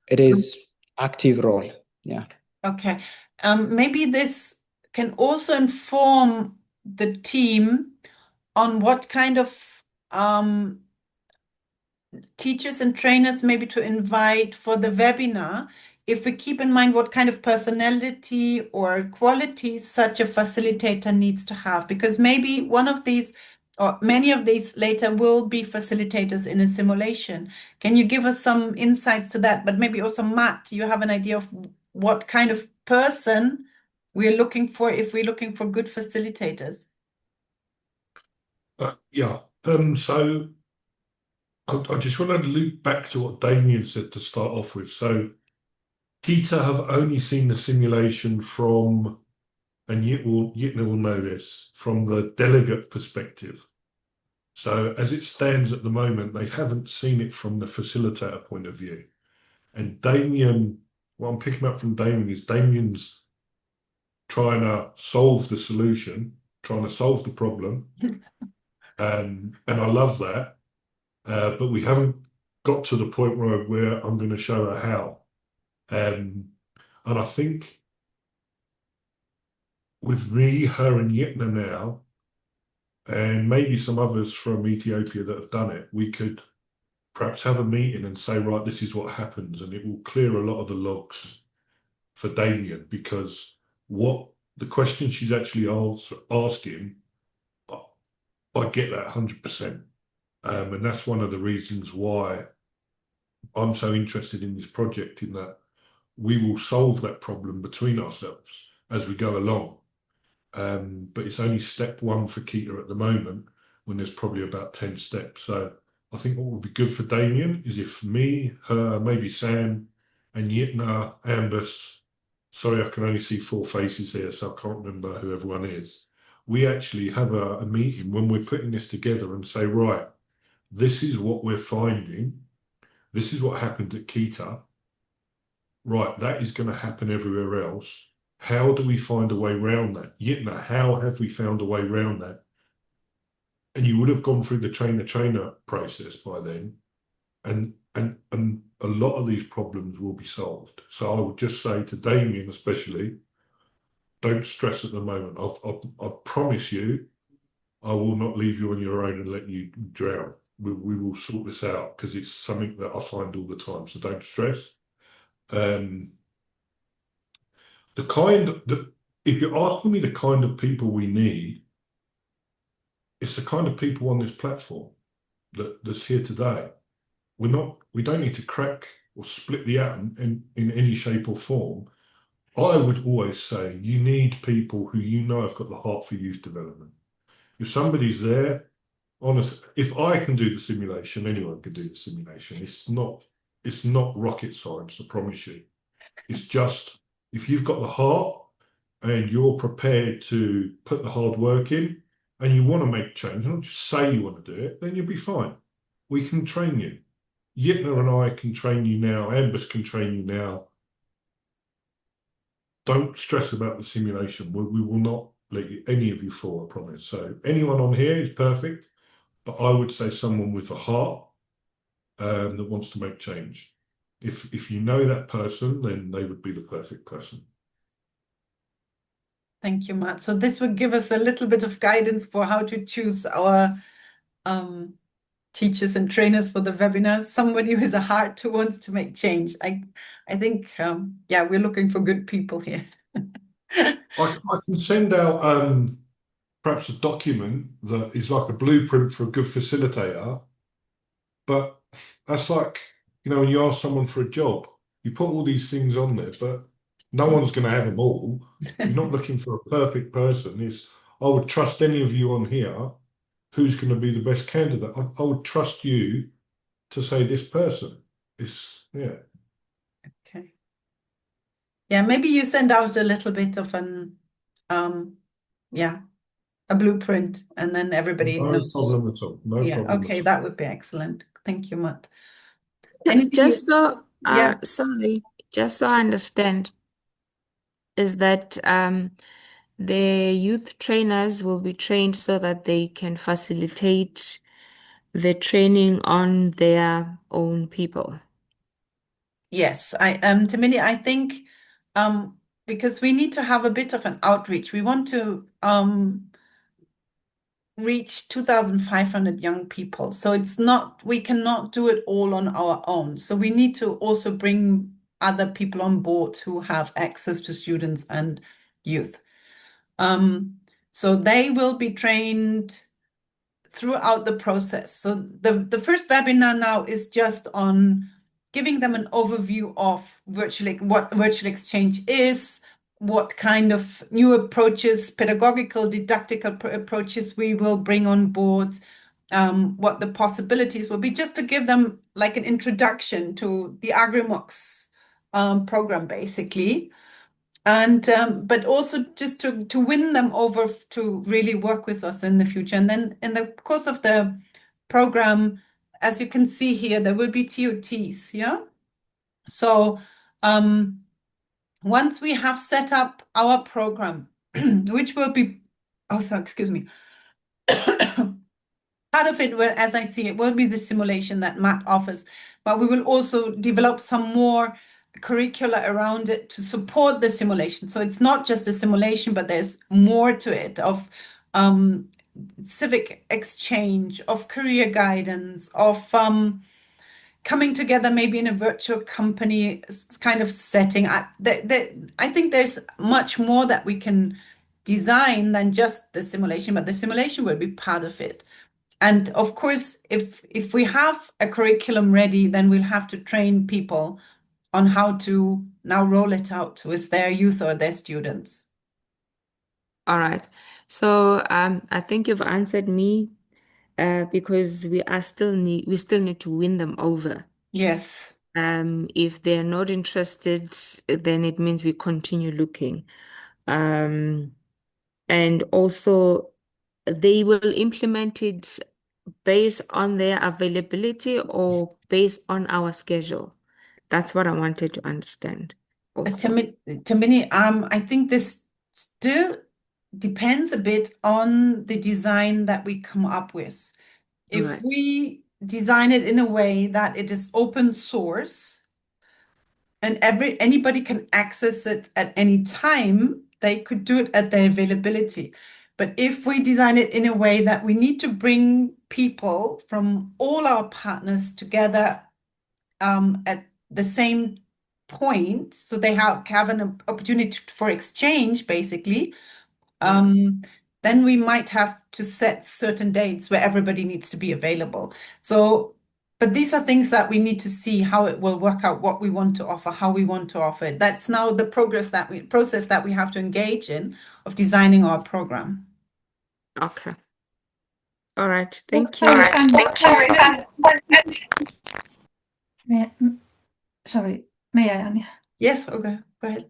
[SPEAKER 1] it is active role. Yeah.
[SPEAKER 2] Okay. Maybe this can also inform the team on what kind of teachers and trainers maybe to invite for the webinar, if we keep in mind what kind of personality or qualities such a facilitator needs to have, because maybe one of these or many of these later will be facilitators in a simulation. Can you give us some insights to that? But maybe also, Matt, you have an idea of what kind of person we're looking for if we're looking for good facilitators?
[SPEAKER 6] Yeah. So I just want to loop back to what Damien said to start off with. So Kita have only seen the simulation from, and Yitna will know this, from the delegate perspective. So as it stands at the moment, they haven't seen it from the facilitator point of view. And Damien, what I'm picking up from Damien is Damien's trying to solve the solution, trying to solve the problem. And I love that. But we haven't got to the point where I'm going to show her how. And I think with me, her and Yitna now, and maybe some others from Ethiopia that have done it, we could perhaps have a meeting and say, right, this is what happens. And it will clear a lot of the logs for Damien, because what the question she's actually asking, I get that 100%. And that's one of the reasons why I'm so interested in this project, in that we will solve that problem between ourselves as we go along. But it's only step one for Kita at the moment, when there's probably about 10 steps. So I think what would be good for Damien is if me, her, maybe Sam, and Yitna, Ambus, sorry, I can only see 4 faces here, so I can't remember who everyone is. We actually have a meeting when we're putting this together and say, right, this is what we're finding. This is what happened at Kita. Right, that is going to happen everywhere else. How do we find a way around that? Yitna, how have we found a way around that? And you would have gone through the trainer process by then, and a lot of these problems will be solved. So I would just say to Damien especially, don't stress at the moment. I promise you, I will not leave you on your own and let you drown. We will sort this out, because it's something that I find all the time. So don't stress. If you're asking me the kind of people we need, it's the kind of people on this platform that's here today. We don't need to crack or split the atom in any shape or form. I would always say you need people who you know have got the heart for youth development. If somebody's there, honestly, if I can do the simulation, anyone can do the simulation. It's not rocket science, I promise you. It's just, if you've got the heart and you're prepared to put the hard work in and you want to make change, not just say you want to do it, then you'll be fine. We can train you. Yitna and I can train you now. Ambus can train you now. Don't stress about the simulation. We will not let any of you fall, I promise. So anyone on here is perfect, but I would say someone with a heart that wants to make change. If you know that person, then they would be the perfect person.
[SPEAKER 2] Thank you, Matt. So this would give us a little bit of guidance for how to choose our teachers and trainers for the webinars. Somebody with a heart who wants to make change. I think, yeah, we're looking for good people here.
[SPEAKER 6] I can send out perhaps a document that is like a blueprint for a good facilitator, but that's like, when you ask someone for a job, you put all these things on there, but no one's going to have them all. You're not looking for a perfect person. I would trust any of you on here who's going to be the best candidate. I would trust you to say this person. Yeah.
[SPEAKER 2] Okay. Yeah, maybe you send out a little bit of an, a blueprint, and then everybody knows.
[SPEAKER 6] No problem at all. No problem.
[SPEAKER 2] Okay, that would be excellent. Thank you, Matt.
[SPEAKER 4] Just so,
[SPEAKER 2] Yes.
[SPEAKER 4] sorry, just so I understand, is that the youth trainers will be trained so that they can facilitate the training on their own people.
[SPEAKER 2] Yes, Tamini, I think because we need to have a bit of an outreach. We want to reach 2,500 young people. So we cannot do it all on our own. So we need to also bring other people on board who have access to students and youth. So they will be trained throughout the process. So the first webinar now is just on giving them an overview of what virtual exchange is, what kind of new approaches, pedagogical, didactical approaches we will bring on board, what the possibilities will be, just to give them like an introduction to the AgriMocks program, basically. And but also just to win them over to really work with us in the future. And then in the course of the program, as you can see here, there will be TOTs, yeah? So once we have set up our program, which will be, excuse me. Part of it will, as I see it, will be the simulation that Matt offers, but we will also develop some more curricula around it to support the simulation. So it's not just a simulation, but there's more to it of civic exchange, of career guidance, of coming together maybe in a virtual company kind of setting. I think there's much more that we can design than just the simulation, but the simulation will be part of it. And of course, if we have a curriculum ready, then we'll have to train people on how to now roll it out with their youth or their students.
[SPEAKER 4] All right. So I think you've answered me because we still need to win them over.
[SPEAKER 2] Yes.
[SPEAKER 4] If they're not interested, then it means we continue looking. And also they will implement it based on their availability or based on our schedule. That's what I wanted to understand also.
[SPEAKER 2] Tamini, I think this still depends a bit on the design that we come up with. If
[SPEAKER 4] Right.
[SPEAKER 2] we design it in a way that it is open source and anybody can access it at any time, they could do it at their availability. But if we design it in a way that we need to bring people from all our partners together at the same point, so they have an opportunity for exchange, basically, then we might have to set certain dates where everybody needs to be available. So, but these are things that we need to see how it will work out, what we want to offer, how we want to offer it. That's now the process that we have to engage in of designing our program.
[SPEAKER 4] Okay. All right. Thank you.
[SPEAKER 9] Sorry, may I, Anja?
[SPEAKER 2] Yes, okay, go ahead.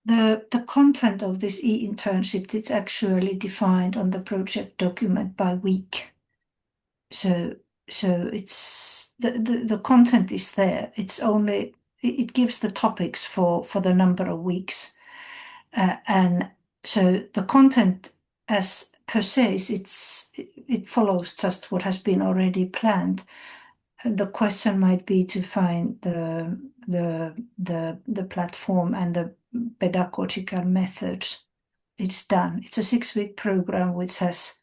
[SPEAKER 9] The content of this e-internship is actually defined on the project document by week. So it's the content is there. It's only it gives the topics for the number of weeks, and so the content as per se it follows just what has been already planned. The question might be to find the platform and the pedagogical methods. It's done. It's a 6-week program which has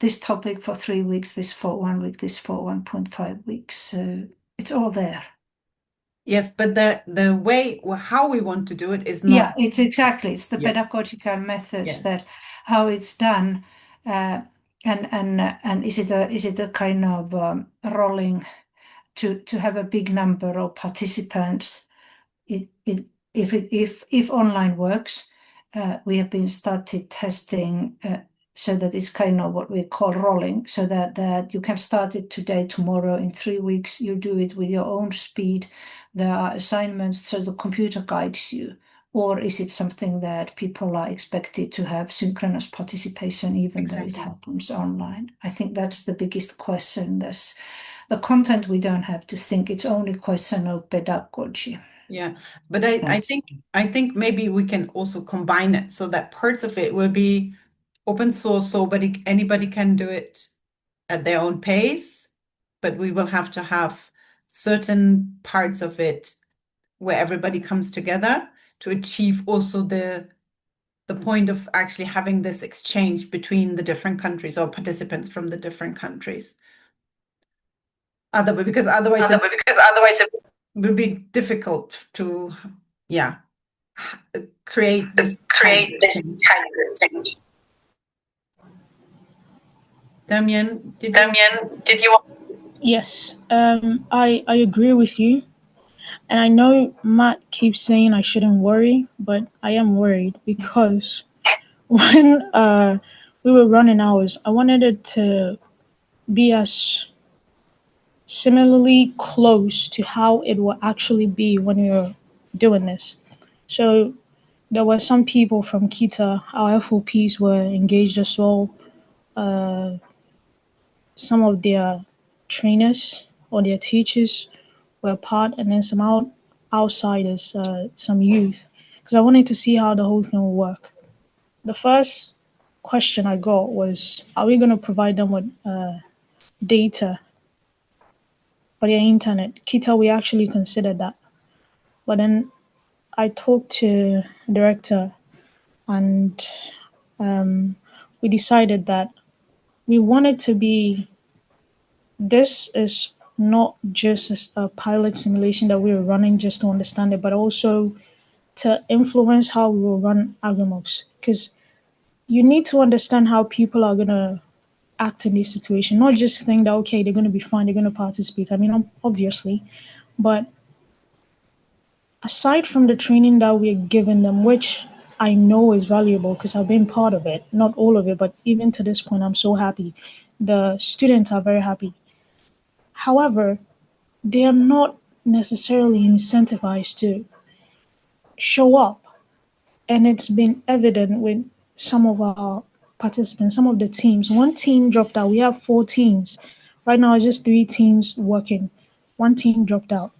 [SPEAKER 9] this topic for 3 weeks, this for 1 week, this for 1.5 weeks. So it's all there.
[SPEAKER 2] Yes, but the way or how we want to do it is not.
[SPEAKER 9] Yeah, it's the
[SPEAKER 2] Yeah.
[SPEAKER 9] pedagogical methods
[SPEAKER 2] Yeah.
[SPEAKER 9] that how it's done, and is it a kind of rolling to have a big number of participants? If online works, we have been started testing so that it's kind of what we call rolling, so that you can start it today, tomorrow, in 3 weeks, you do it with your own speed. There are assignments, so the computer guides you. Or is it something that people are expected to have synchronous participation even though it happens online? I think that's the biggest question. The content we don't have to think, it's only a question of pedagogy.
[SPEAKER 2] Yeah, but I think maybe we can also combine it so that parts of it will be open source, so anybody can do it at their own pace, but we will have to have certain parts of it where everybody comes together to achieve also the point of actually having this exchange between the different countries or participants from the different countries. Because otherwise it will be difficult to, create this kind of exchange. Damien, did you want?
[SPEAKER 8] Yes, I agree with you. And I know Matt keeps saying I shouldn't worry, but I am worried because when we were running ours, I wanted it to be as similarly close to how it will actually be when you're doing this. So there were some people from Kita, our FOPs were engaged as well. Some of their trainers or their teachers were part, and then some outsiders, some youth, because I wanted to see how the whole thing will work. The first question I got was, are we going to provide them with data for their internet? Kita, we actually considered that. But then I talked to the director, and we decided that we wanted to be, this is not just a pilot simulation that we were running just to understand it, but also to influence how we will run AgriMocks. Because you need to understand how people are going to act in this situation, not just think that, okay, they're going to be fine, they're going to participate. I mean, obviously, but aside from the training that we're giving them, which I know is valuable because I've been part of it, not all of it, but even to this point, I'm so happy. The students are very happy. However, they are not necessarily incentivized to show up. And it's been evident with some of our participants, some of the teams. One team dropped out. We have 4 teams. Right now, it's just 3 teams working. One team dropped out,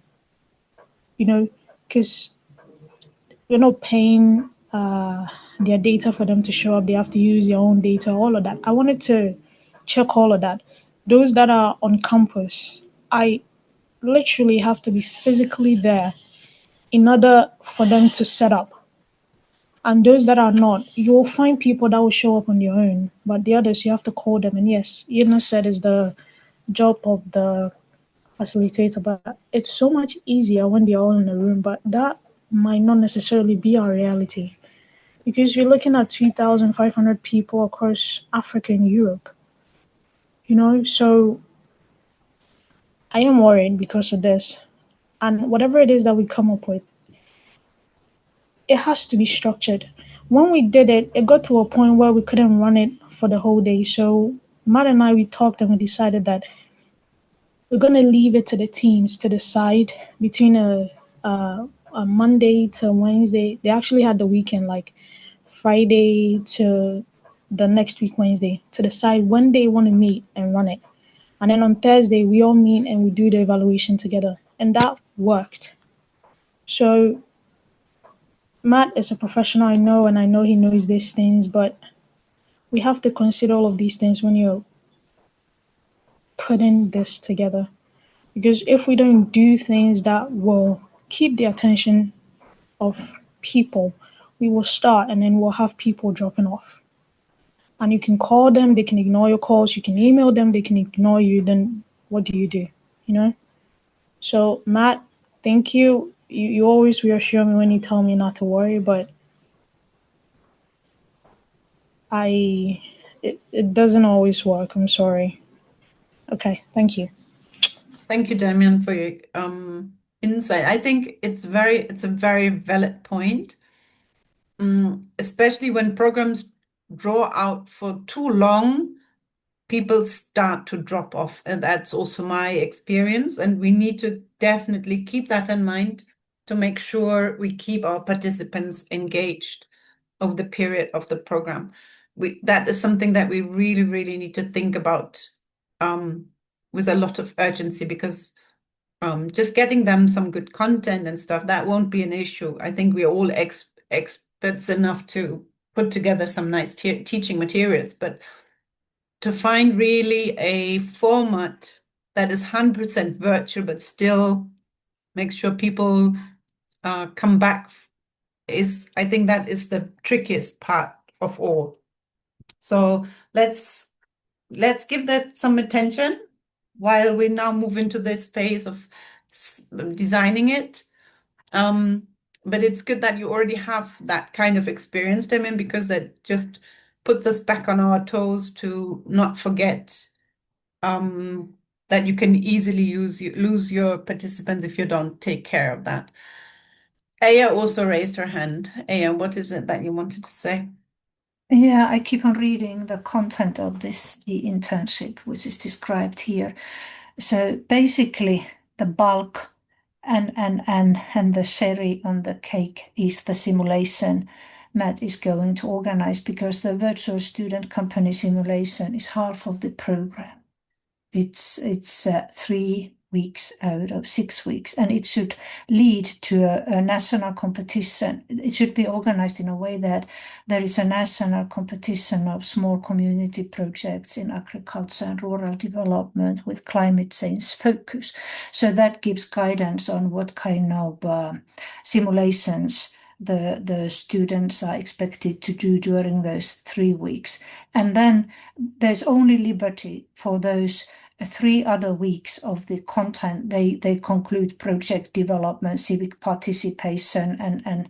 [SPEAKER 8] because we're not paying their data for them to show up. They have to use their own data, all of that. I wanted to check all of that. Those that are on campus, I literally have to be physically there in order for them to set up. And those that are not, you'll find people that will show up on their own, but the others, you have to call them. And yes, Yuna said it's the job of the facilitator, but it's so much easier when they're all in a room, but that might not necessarily be our reality. Because you're looking at 2,500 people across Africa and Europe, so I am worried because of this. And whatever it is that we come up with, it has to be structured. When we did it, it got to a point where we couldn't run it for the whole day. So Matt and I, we talked and we decided that we're going to leave it to the teams to decide between a Monday to Wednesday. They actually had the weekend, like Friday to the next week, Wednesday, to decide when they want to meet and run it. And then on Thursday, we all meet and we do the evaluation together. And that worked. So Matt is a professional, I know, and I know he knows these things, but we have to consider all of these things when you're putting this together. Because if we don't do things that will keep the attention of people, we will start and then we'll have people dropping off. And you can call them, they can ignore your calls, you can email them, they can ignore you, then what do you do? So Matt, thank you. You always reassure me when you tell me not to worry, but it doesn't always work. I'm sorry. Okay, thank you.
[SPEAKER 2] Thank you, Damien, for your insight. I think it's a very valid point, especially when programs draw out for too long, people start to drop off, and that's also my experience. And we need to definitely keep that in mind to make sure we keep our participants engaged over the period of the program. That is something that we really, really need to think about with a lot of urgency, because just getting them some good content and stuff, that won't be an issue. I think we're all experts enough to put together some nice teaching materials, but to find really a format that is 100% virtual, but still make sure people come back I think that is the trickiest part of all. So let's give that some attention while we now move into this phase of designing it. But it's good that you already have that kind of experience, Damien, because that just puts us back on our toes to not forget that you can easily lose your participants if you don't take care of that. Aya also raised her hand. Aya, what is it that you wanted to say?
[SPEAKER 9] Yeah, I keep on reading the content of the internship, which is described here. So basically, the bulk and the cherry on the cake is the simulation Matt is going to organize, because the virtual student company simulation is half of the program. It's 3 weeks out of 6 weeks, and it should lead to a national competition. It should be organized in a way that there is a national competition of small community projects in agriculture and rural development with climate change focus. So that gives guidance on what kind of simulations the students are expected to do during those 3 weeks. And then there's only liberty for those 3 other weeks of the content. They conclude project development, civic participation, and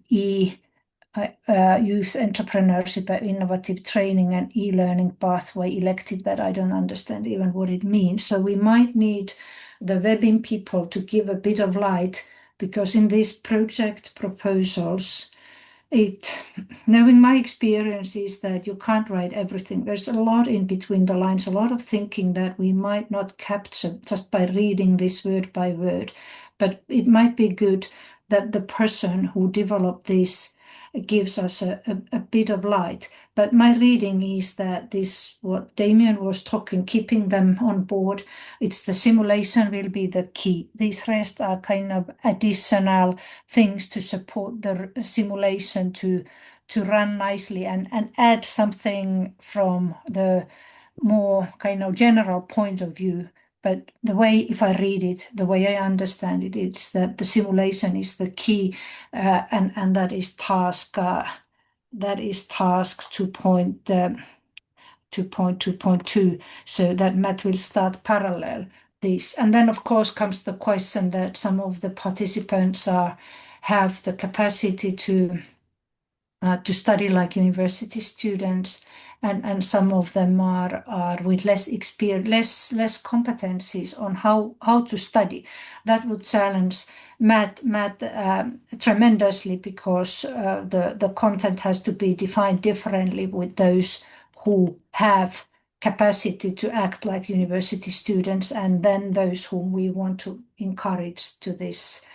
[SPEAKER 9] youth entrepreneurship, innovative training, and e-learning pathway elective that I don't understand even what it means. So we might need the webbing people to give a bit of light, because in these project proposals, knowing my experience is that you can't write everything. There's a lot in between the lines, a lot of thinking that we might not capture just by reading this word by word. But it might be good that the person who developed this gives us a bit of light. But my reading is that this, what Damien was talking, keeping them on board, it's the simulation will be the key. These rest are kind of additional things to support the simulation to run nicely, and add something from the more kind of general point of view. But the way, if I read it, the way I understand it, it's that the simulation is the key, and that is task 2.2.2, so that Matt will start parallel this. And then, of course, comes the question that some of the participants have the capacity to study like university students, and some of them are with less experience, less competencies on how to study. That would challenge Matt tremendously, because the content has to be defined differently with those who have capacity to act like university students, and then those whom we want to encourage to these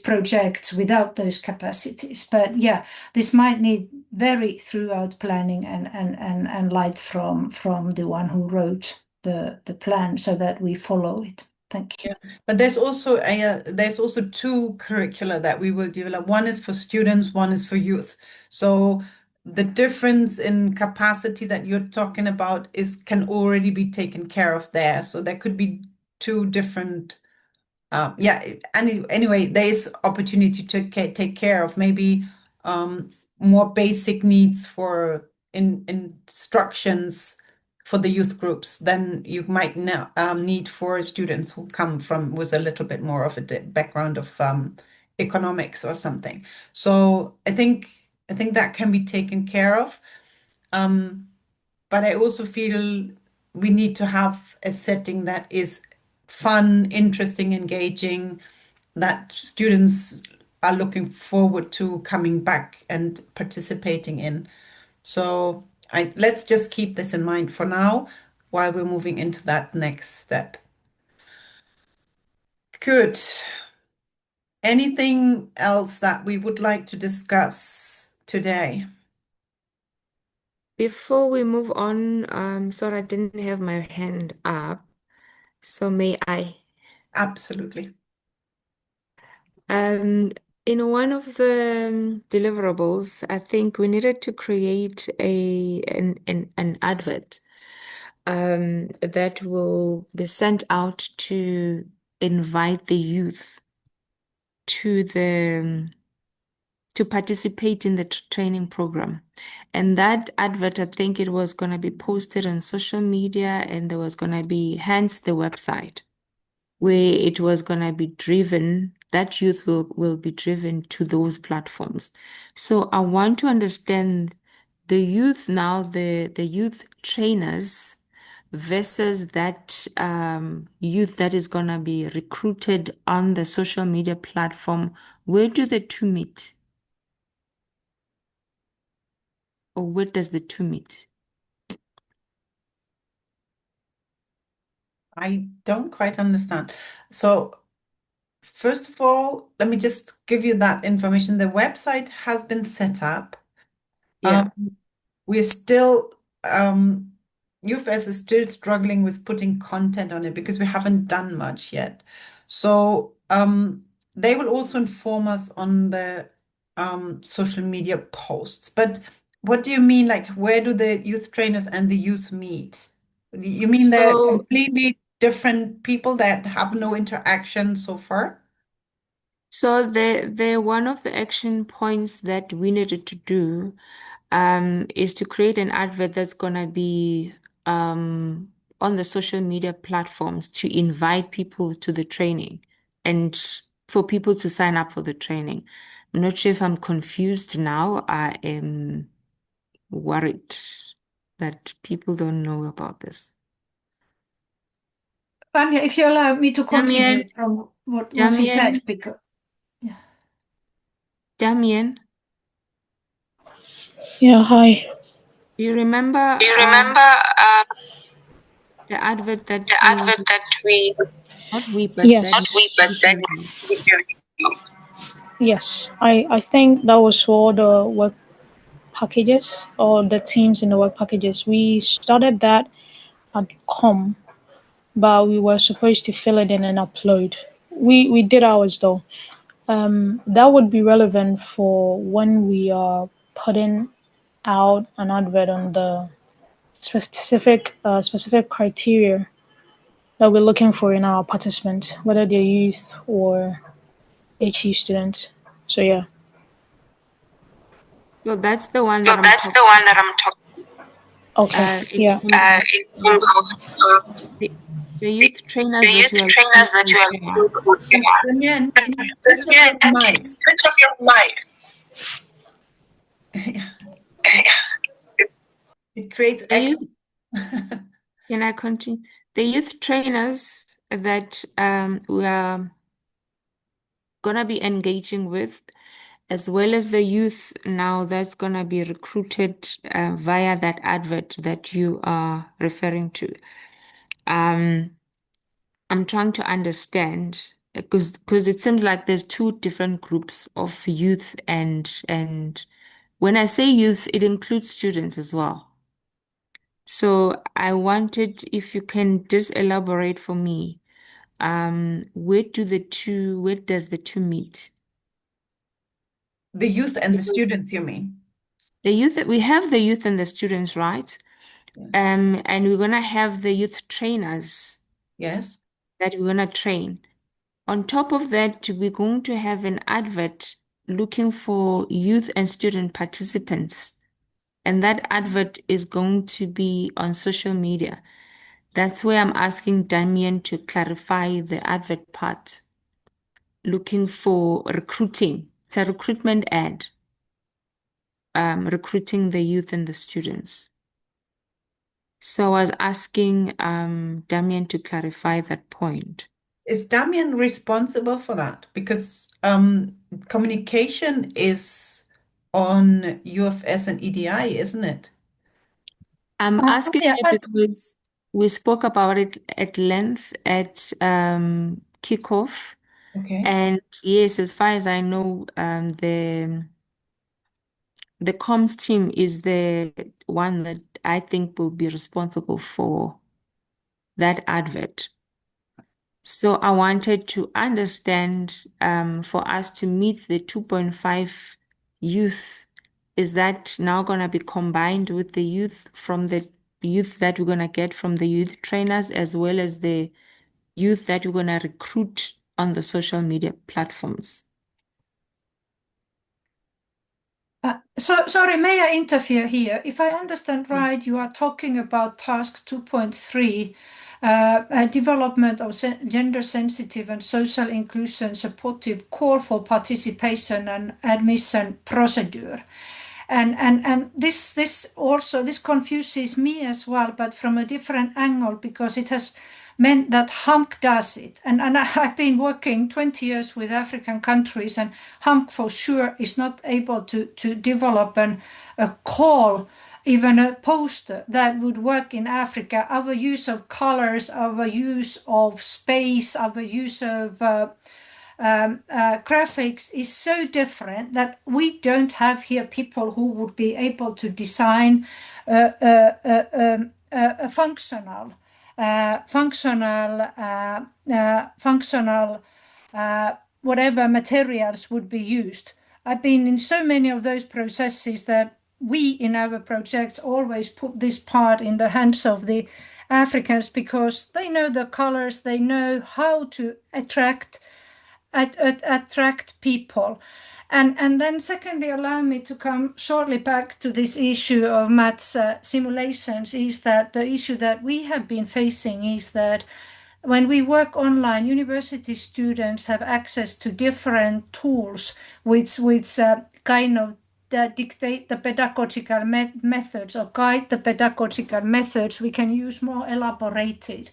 [SPEAKER 9] projects without those capacities. But yeah, this might need very throughout planning and light from the one who wrote the plan, so that we follow it. Thank you.
[SPEAKER 2] Yeah, but there's also 2 curricula that we will develop. One is for students, one is for youth. So the difference in capacity that you're talking about can already be taken care of there. So there could be 2 different. Anyway, there is opportunity to take care of maybe more basic needs for instructions for the youth groups than you might need for students who come from with a little bit more of a background of economics or something. So I think that can be taken care of. But I also feel we need to have a setting that is fun, interesting, engaging, that students are looking forward to coming back and participating in. So let's just keep this in mind for now while we're moving into that next step. Good. Anything else that we would like to discuss today?
[SPEAKER 4] Before we move on, sorry, I didn't have my hand up. So may I?
[SPEAKER 2] Absolutely.
[SPEAKER 4] In one of the deliverables, I think we needed to create an advert that will be sent out to invite the youth to to participate in the training program. And that advert, I think it was going to be posted on social media, and there was going to be, hence the website, where it was going to be driven, that youth will be driven to those platforms. So I want to understand the youth now, the youth trainers versus that youth that is going to be recruited on the social media platform. Where do the two meet? Or where does the two meet?
[SPEAKER 2] I don't quite understand. So first of all, let me just give you that information. The website has been set up.
[SPEAKER 4] Yeah.
[SPEAKER 2] We're still, UFS is still struggling with putting content on it because we haven't done much yet. So they will also inform us on the social media posts. But what do you mean? Like, where do the youth trainers and the youth meet? You mean they're
[SPEAKER 4] So
[SPEAKER 2] completely different people that have no interaction so far?
[SPEAKER 4] So the one of the action points that we needed to do is to create an advert that's gonna be on the social media platforms to invite people to the training and for people to sign up for the training. I'm not sure if I'm confused now. I am worried that people don't know about this.
[SPEAKER 9] Tanya, if you allow me to continue
[SPEAKER 4] Damien,
[SPEAKER 9] from what she said, because
[SPEAKER 4] Damien,
[SPEAKER 8] Yeah, hi.
[SPEAKER 4] you remember
[SPEAKER 8] Do you remember
[SPEAKER 4] the advert that
[SPEAKER 8] the advert that we,
[SPEAKER 4] not we, but
[SPEAKER 8] yes,
[SPEAKER 4] that
[SPEAKER 8] not we, but that
[SPEAKER 4] you made.
[SPEAKER 8] yes, I think that was for the work packages or the teams in the work packages. We started that at com, but we were supposed to fill it in and upload. We did ours though. That would be relevant for when we are putting out an advert on the specific criteria that we're looking for in our participants, whether they're youth or HE students. So yeah.
[SPEAKER 4] So that's the one
[SPEAKER 8] So
[SPEAKER 4] that I'm
[SPEAKER 8] that's
[SPEAKER 4] talking
[SPEAKER 8] the one that I'm talking. Okay.
[SPEAKER 4] in
[SPEAKER 8] Yeah.
[SPEAKER 4] terms
[SPEAKER 8] In
[SPEAKER 4] of
[SPEAKER 8] terms of
[SPEAKER 4] the youth
[SPEAKER 8] the
[SPEAKER 4] trainers that
[SPEAKER 8] youth
[SPEAKER 4] you are
[SPEAKER 8] trainers that you are
[SPEAKER 4] looking for.
[SPEAKER 8] looking for.
[SPEAKER 2] Damian, can you
[SPEAKER 8] So
[SPEAKER 2] switch off
[SPEAKER 8] yeah,
[SPEAKER 2] your
[SPEAKER 8] can
[SPEAKER 2] mic?
[SPEAKER 8] you switch off your mic?
[SPEAKER 2] It creates
[SPEAKER 4] The
[SPEAKER 2] echo.
[SPEAKER 4] youth, can I continue? The youth trainers that we are gonna be engaging with, as well as the youth now that's gonna be recruited via that advert that you are referring to. I'm trying to understand because it seems like there's two different groups of youth and when I say youth, it includes students as well. So I wanted if you can just elaborate for me, where does the two meet?
[SPEAKER 2] The youth and the students, you mean?
[SPEAKER 4] The youth, we have the youth and the students, right?
[SPEAKER 2] Yeah.
[SPEAKER 4] And we're gonna have the youth trainers
[SPEAKER 2] Yes.
[SPEAKER 4] that we're gonna train. On top of that, we're going to have an advert looking for youth and student participants. And that advert is going to be on social media. That's where I'm asking Damien to clarify the advert part. Looking for recruiting. It's a recruitment ad. Recruiting the youth and the students. So I was asking Damien to clarify that point.
[SPEAKER 2] Is Damian responsible for that? Because communication is on UFS and EDI, isn't it?
[SPEAKER 4] I'm asking
[SPEAKER 9] yeah,
[SPEAKER 4] you because we spoke about it at length at kickoff.
[SPEAKER 2] Okay.
[SPEAKER 4] And yes, as far as I know, the comms team is the one that I think will be responsible for that advert. So I wanted to understand for us to meet the 2.5 youth, is that now going to be combined with the youth from the youth that we're going to get from the youth trainers as well as the youth that we're going to recruit on the social media platforms?
[SPEAKER 9] So, sorry, may I interfere here? If I understand right, you are talking about task 2.3, development of gender sensitive and social inclusion supportive call for participation and admission procedure. And this also confuses me as well, but from a different angle, because it has meant that HUMC does it. And I've been working 20 years with African countries, and HUMC for sure is not able to develop a call, even a poster that would work in Africa. Our use of colors, our use of space, our use of graphics is so different that we don't have here people who would be able to design a functional whatever materials would be used. I've been in so many of those processes that we in our projects always put this part in the hands of the Africans, because they know the colors, they know how to attract people. And then secondly, allow me to come shortly back to this issue of maths simulations, is that the issue that we have been facing is that when we work online, university students have access to different tools which kind of dictate the pedagogical methods or guide the pedagogical methods. We can use more elaborated.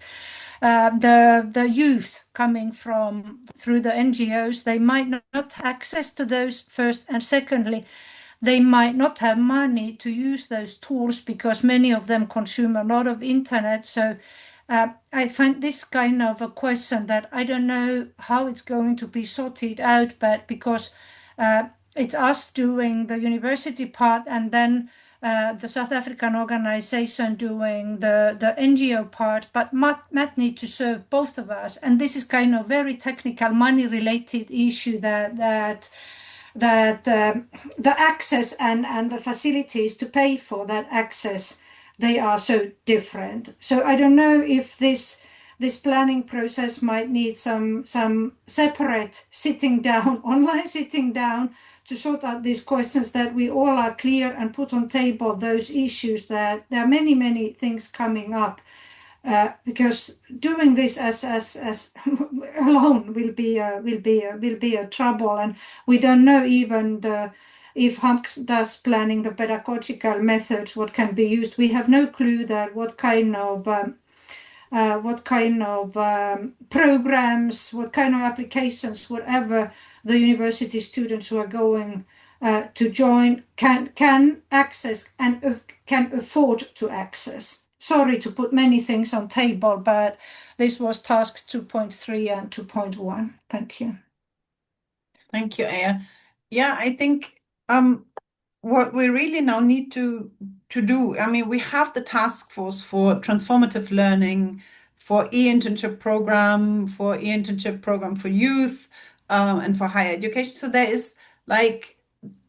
[SPEAKER 9] The youth coming through the NGOs, they might not have access to those first, and secondly, they might not have money to use those tools because many of them consume a lot of internet. So I find this kind of a question that I don't know how it's going to be sorted out, but because it's us doing the university part and then the South African organization doing the NGO part, but Matt need to serve both of us. And this is kind of very technical, money-related issue that the access and the facilities to pay for that access, they are so different. So I don't know if this planning process might need some separate sitting down, online sitting down, to sort out these questions, that we all are clear and put on table those issues, that there are many things coming up. Because doing this as alone will be a trouble, and we don't know even if HUMC does planning the pedagogical methods, what can be used. We have no clue that what kind of programs, what kind of applications, whatever the university students who are going to join can access and can afford to access. Sorry to put many things on table, but this was tasks 2.3 and 2.1. Thank you.
[SPEAKER 2] Thank you, Aya. Yeah, I think what we really now need to do, I mean, we have the task force for transformative learning, for e-internship program, for youth, and for higher education. So there is like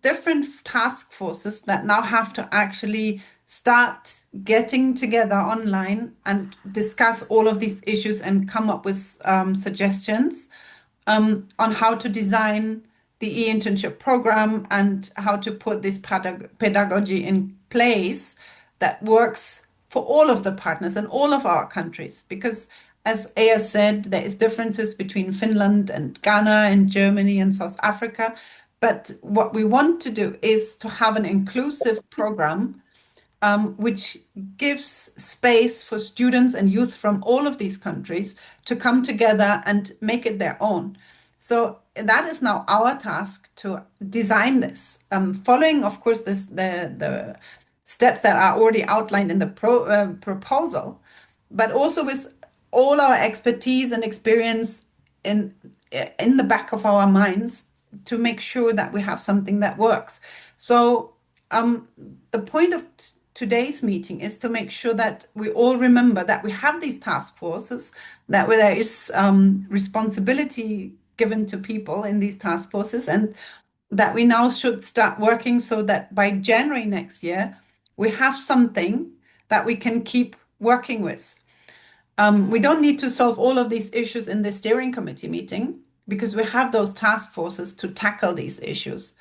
[SPEAKER 2] different task forces that now have to actually start getting together online and discuss all of these issues and come up with suggestions on how to design the e-internship program and how to put this pedagogy in place that works for all of the partners and all of our countries. Because as Aya said, there is differences between Finland and Ghana and Germany and South Africa. But what we want to do is to have an inclusive program which gives space for students and youth from all of these countries to come together and make it their own. So that is now our task, to design this, following, of course, the steps that are already outlined in the proposal, but also with all our expertise and experience in the back of our minds to make sure that we have something that works. So the point of today's meeting is to make sure that we all remember that we have these task forces, that there is responsibility given to people in these task forces, and that we now should start working so that by January next year, we have something that we can keep working with. We don't need to solve all of these issues in the steering committee meeting, because we have those task forces to tackle these issues.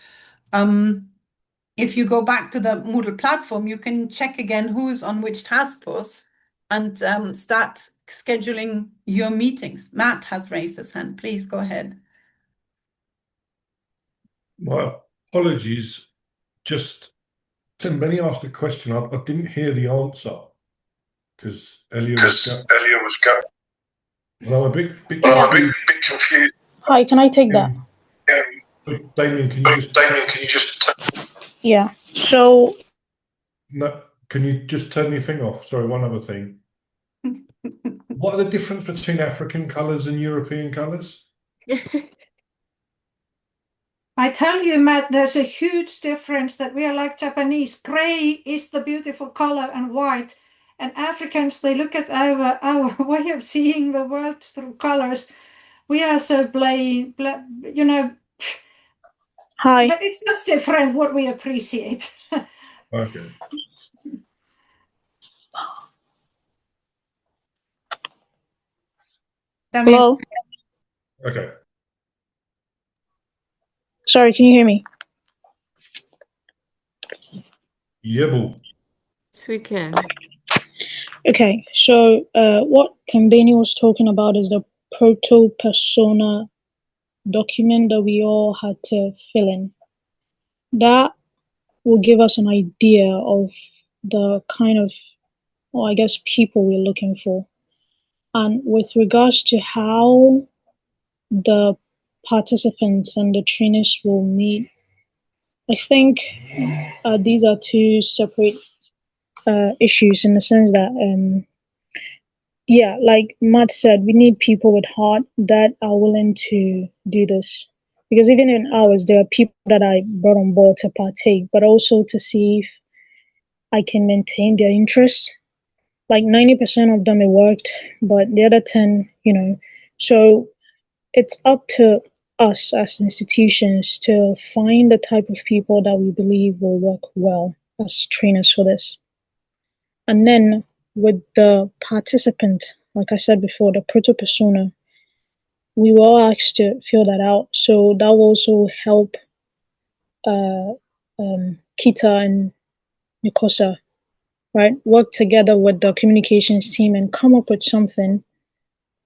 [SPEAKER 2] if you go back to the Moodle platform, you can check again who's on which task force and start scheduling your meetings. Matt has raised his hand. Please go ahead.
[SPEAKER 6] My apologies. Just Tim Benny asked a question. I didn't hear the answer because Elia was going. Well, I'm a bit confused.
[SPEAKER 8] Hi, can I take that?
[SPEAKER 6] Damien, can you just
[SPEAKER 8] Yeah. So
[SPEAKER 6] no, can you just turn your thing off? Sorry, one other thing. What are the difference between African colours and European colours?
[SPEAKER 9] I tell you, Matt, there's a huge difference that we are like Japanese. Gray is the beautiful color and white. And Africans, they look at our way of seeing the world through colors. We are so plain, you know.
[SPEAKER 8] hi.
[SPEAKER 9] But it's just different what we appreciate.
[SPEAKER 6] Okay.
[SPEAKER 8] Hello.
[SPEAKER 6] Okay.
[SPEAKER 8] Sorry, can you hear me?
[SPEAKER 6] Yeah, boo.
[SPEAKER 4] Yes, we can.
[SPEAKER 8] Okay, so what Kambeni was talking about is the proto persona document that we all had to fill in. That will give us an idea of the kind of, well, I guess, people we're looking for. And with regards to how the participants and the trainers will meet, I think these are two separate issues in the sense that yeah, like Matt said, we need people with heart that are willing to do this. Because even in ours, there are people that I brought on board to partake, but also to see if I can maintain their interest. Like 90% of them it worked, but the other 10, so it's up to us as institutions to find the type of people that we believe will work well as trainers for this. And then with the participant, like I said before, the proto persona, we were asked to fill that out. So that will also help Kita and Nikosa, right, work together with the communications team and come up with something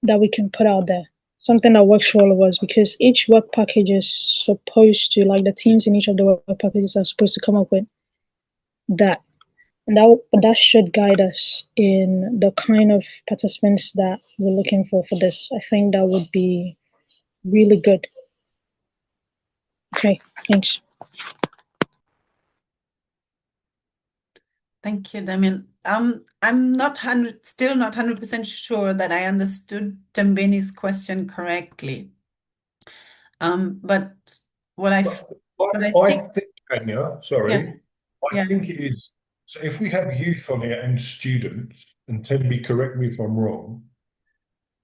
[SPEAKER 8] that we can put out there, something that works for all of us, because each work package is supposed to, like the teams in each of the work packages are supposed to come up with that. And that should guide us in the kind of participants that we're looking for this. I think that would be really good. Okay, thanks.
[SPEAKER 2] Thank you, Damien. I'm still not 100% sure that I understood Tambeni's question correctly. But what I think,
[SPEAKER 6] Anya, sorry.
[SPEAKER 2] Yeah.
[SPEAKER 6] I think it is. So if we have youth on it and students, and Tembi, correct me if I'm wrong,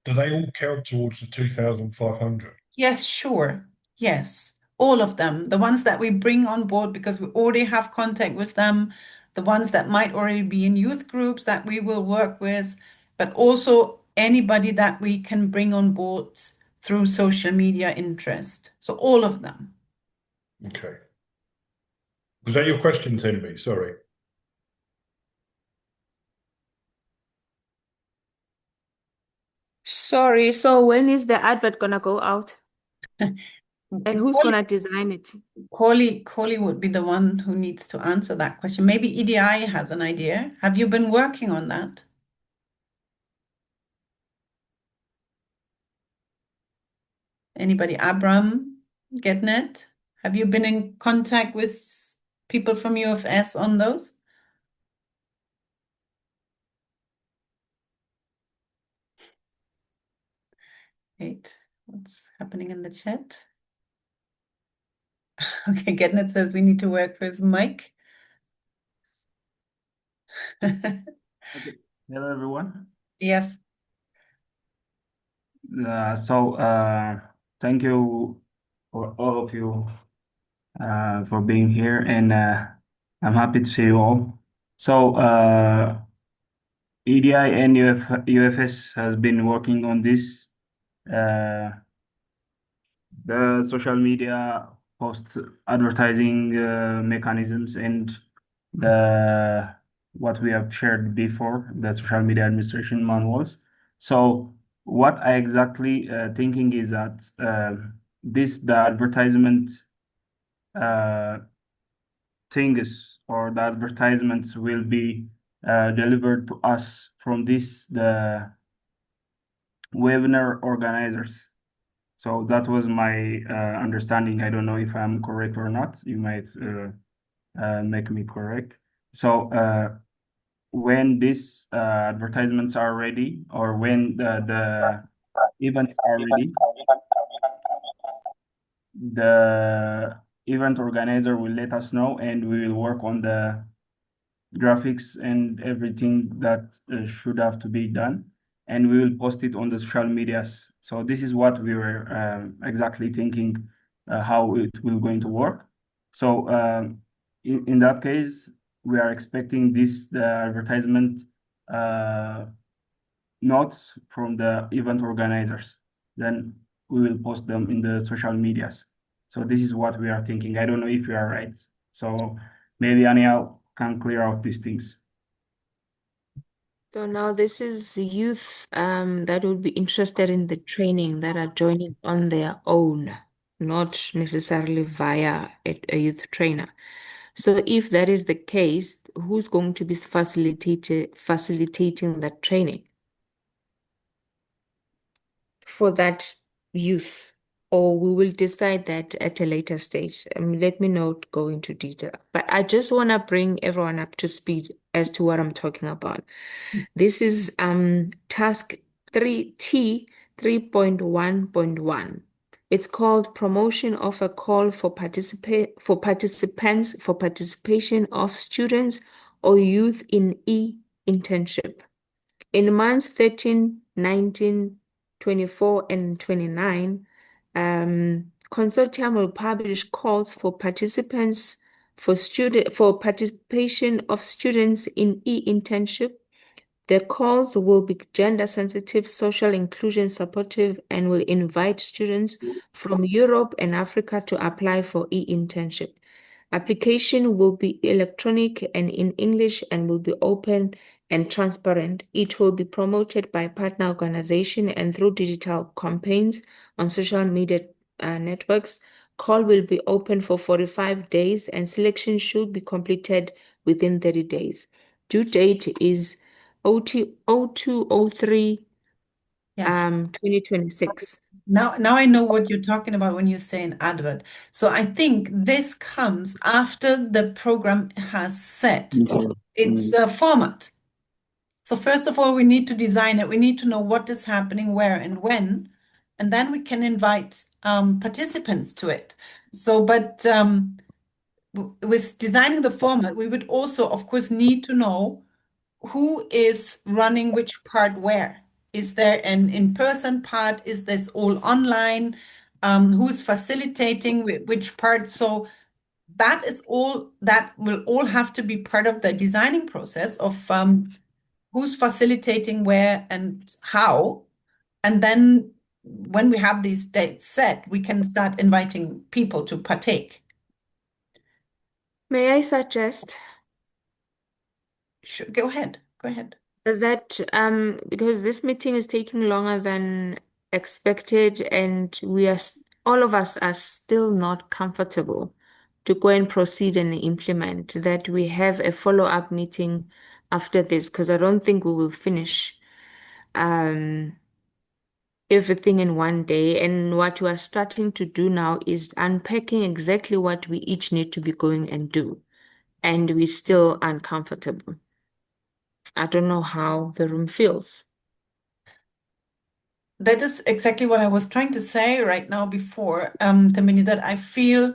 [SPEAKER 6] do they all count towards the 2,500?
[SPEAKER 2] Yes, sure. Yes, all of them. The ones that we bring on board because we already have contact with them, the ones that might already be in youth groups that we will work with, but also anybody that we can bring on board through social media interest. So all of them.
[SPEAKER 6] Okay. Was that your question, Tembi? Sorry.
[SPEAKER 4] Sorry, so when is the advert gonna go out? And who's gonna design it?
[SPEAKER 2] Corley would be the one who needs to answer that question. Maybe EDI has an idea. Have you been working on that? Anybody? Abram, Getnet? Have you been in contact with people from UFS on those? Wait, what's happening in the chat? Okay, Getnet says we need to work with Mike.
[SPEAKER 11] Okay. Hello, everyone.
[SPEAKER 2] Yes.
[SPEAKER 11] Thank you for all of you for being here, and I'm happy to see you all. So EDI and UFS has been working on this. The social media post advertising mechanisms and what we have shared before, the social media administration manuals. So what I exactly thinking is that the advertisement things or the advertisements will be delivered to us from the webinar organizers. So that was my understanding. I don't know if I'm correct or not. You might make me correct. So when these advertisements are ready, or when the events are ready, the event organizer will let us know, and we will work on the graphics and everything that should have to be done, and we will post it on the social medias. So this is what we were exactly thinking how it will going to work. So in that case, we are expecting the advertisement notes from the event organizers. Then we will post them in the social medias. So this is what we are thinking. I don't know if you are right. So maybe Aniel can clear out these things.
[SPEAKER 4] So now this is youth that would be interested in the training that are joining on their own, not necessarily via a youth trainer. So if that is the case, who's going to be facilitating that training for that youth? Or we will decide that at a later stage. Let me not go into detail, but I just want to bring everyone up to speed as to what I'm talking about. This is task 3T 3.1.1. It's called promotion of a call for participation of students or youth in e-internship. In months 13, 19, 24, and 29, consortium will publish calls for participation of students in e-internship. The calls will be gender sensitive, social inclusion supportive, and will invite students from Europe and Africa to apply for e-internship. Application will be electronic and in English and will be open and transparent. It will be promoted by partner organization and through digital campaigns on social media networks. Call will be open for 45 days and selection should be completed within 30 days. Due date is 0203
[SPEAKER 2] Yeah.
[SPEAKER 4] 2026.
[SPEAKER 2] Now I know what you're talking about when you say an advert. So I think this comes after the program has set its format. So first of all, we need to design it. We need to know what is happening, where, and when, and then we can invite participants to it. So, but with designing the format, we would also, of course, need to know who is running which part where. Is there an in-person part? Is this all online? Who's facilitating which part? So that will all have to be part of the designing process of who's facilitating where and how. And then when we have these dates set, we can start inviting people to partake.
[SPEAKER 4] May I suggest
[SPEAKER 2] Sure, go ahead. Go ahead.
[SPEAKER 4] that because this meeting is taking longer than expected and all of us are still not comfortable to go and proceed and implement, that we have a follow-up meeting after this, because I don't think we will finish everything in one day. And what we are starting to do now is unpacking exactly what we each need to be going and do. And we're still uncomfortable. I don't know how the room feels.
[SPEAKER 2] That is exactly what I was trying to say right now before, Tamini, that I feel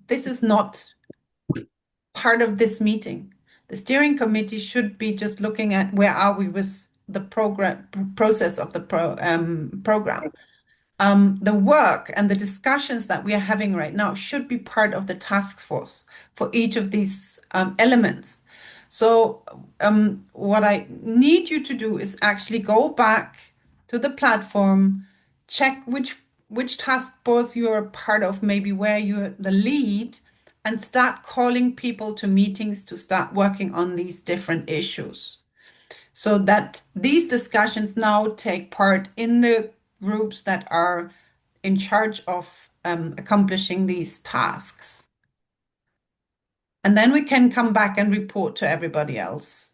[SPEAKER 2] this is not part of this meeting. The steering committee should be just looking at where are we with the process of the program. The work and the discussions that we are having right now should be part of the task force for each of these elements. So what I need you to do is actually go back to the platform, check which which task force you're a part of, maybe where you're the lead, and start calling people to meetings to start working on these different issues. So that these discussions now take part in the groups that are in charge of accomplishing these tasks. And then we can come back and report to everybody else.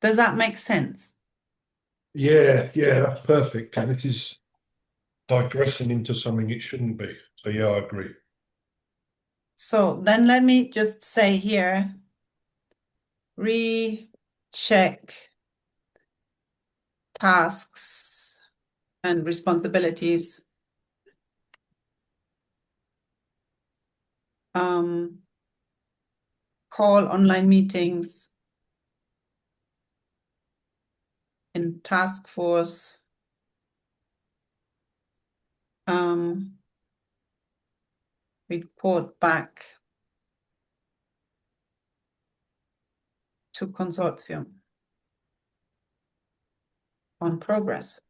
[SPEAKER 2] Does that make sense?
[SPEAKER 6] Yeah, that's perfect. And it is digressing into something it shouldn't be. So yeah, I agree.
[SPEAKER 2] So then let me just say here, recheck tasks and responsibilities. Call online meetings in task force. Report back to consortium on progress.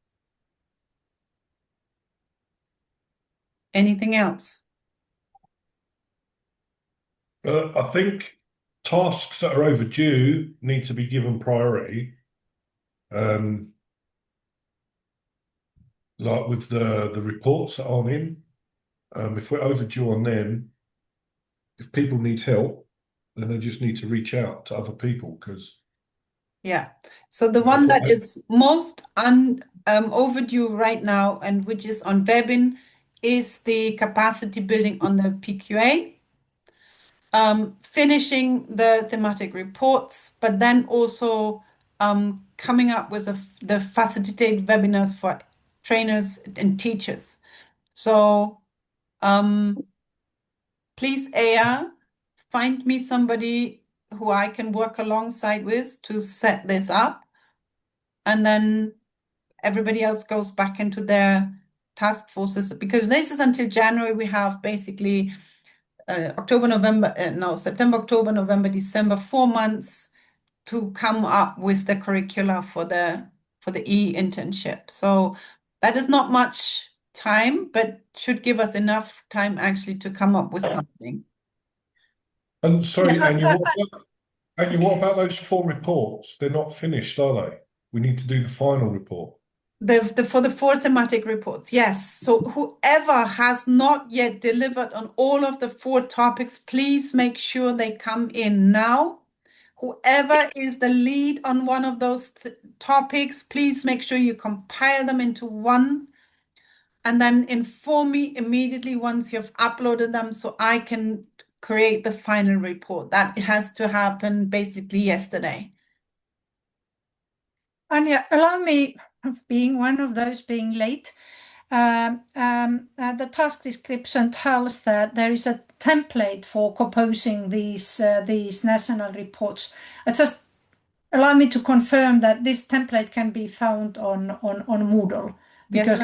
[SPEAKER 2] Anything else?
[SPEAKER 6] I think tasks that are overdue need to be given priority. Like with the reports that aren't in, if we're overdue on them, if people need help, then they just need to reach out to other people because
[SPEAKER 2] yeah. So the one that is most overdue right now and which is on Webin is the capacity building on the PQA. Finishing the thematic reports, but then also coming up with the facilitated webinars for trainers and teachers. So please, Aya, find me somebody who I can work alongside with to set this up. And then everybody else goes back into their task forces, because this is until January. We have basically September, October, November, December, 4 months to come up with the curricula for the e-internship. So that is not much time, but should give us enough time actually to come up with something.
[SPEAKER 6] And sorry, Anya, what about those 4 reports? They're not finished, are they? We need to do the final report.
[SPEAKER 2] For the 4 thematic reports, yes. So whoever has not yet delivered on all of the 4 topics, please make sure they come in now. Whoever is the lead on one of those topics, please make sure you compile them into one and then inform me immediately once you've uploaded them so I can create the final report. That has to happen basically yesterday.
[SPEAKER 9] Anya, allow me, being one of those being late, the task description tells that there is a template for composing these national reports. Just allow me to confirm that this template can be found on Moodle, because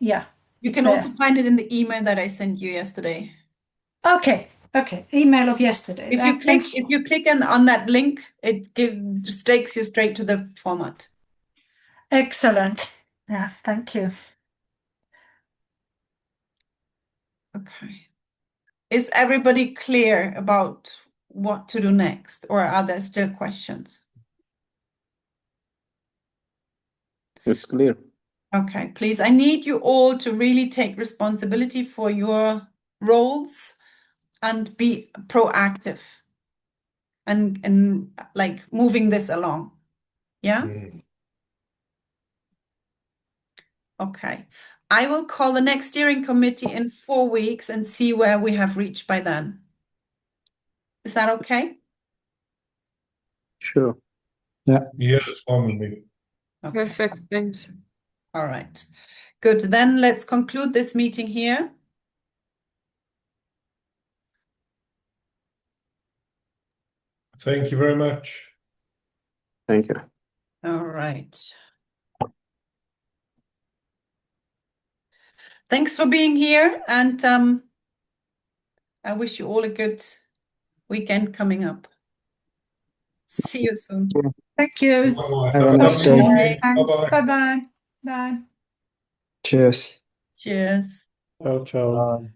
[SPEAKER 2] yes, you can also find it in the email that I sent you yesterday.
[SPEAKER 9] Okay, email of yesterday.
[SPEAKER 2] If you click on that link, it just takes you straight to the format.
[SPEAKER 9] Excellent. Yeah, thank you.
[SPEAKER 2] Okay. Is everybody clear about what to do next, or are there still questions?
[SPEAKER 7] It's clear.
[SPEAKER 2] Okay, please, I need you all to really take responsibility for your roles and be proactive and like moving this along. Yeah? Okay. I will call the next steering committee in 4 weeks and see where we have reached by then. Is that okay?
[SPEAKER 7] Sure.
[SPEAKER 6] Yeah, that's fine with me.
[SPEAKER 2] Okay.
[SPEAKER 4] Perfect, thanks.
[SPEAKER 2] All right. Good. Then let's conclude this meeting here.
[SPEAKER 6] Thank you very much.
[SPEAKER 7] Thank you.
[SPEAKER 2] All right. Thanks for being here, and I wish you all a good weekend coming up. See you soon.
[SPEAKER 9] Thank you.
[SPEAKER 6] Bye-bye.
[SPEAKER 1] Have a nice day.
[SPEAKER 2] Bye.
[SPEAKER 9] Thanks.
[SPEAKER 6] Bye-bye.
[SPEAKER 9] Bye-bye. Bye.
[SPEAKER 1] Cheers.
[SPEAKER 2] Cheers.
[SPEAKER 12] Ciao, ciao.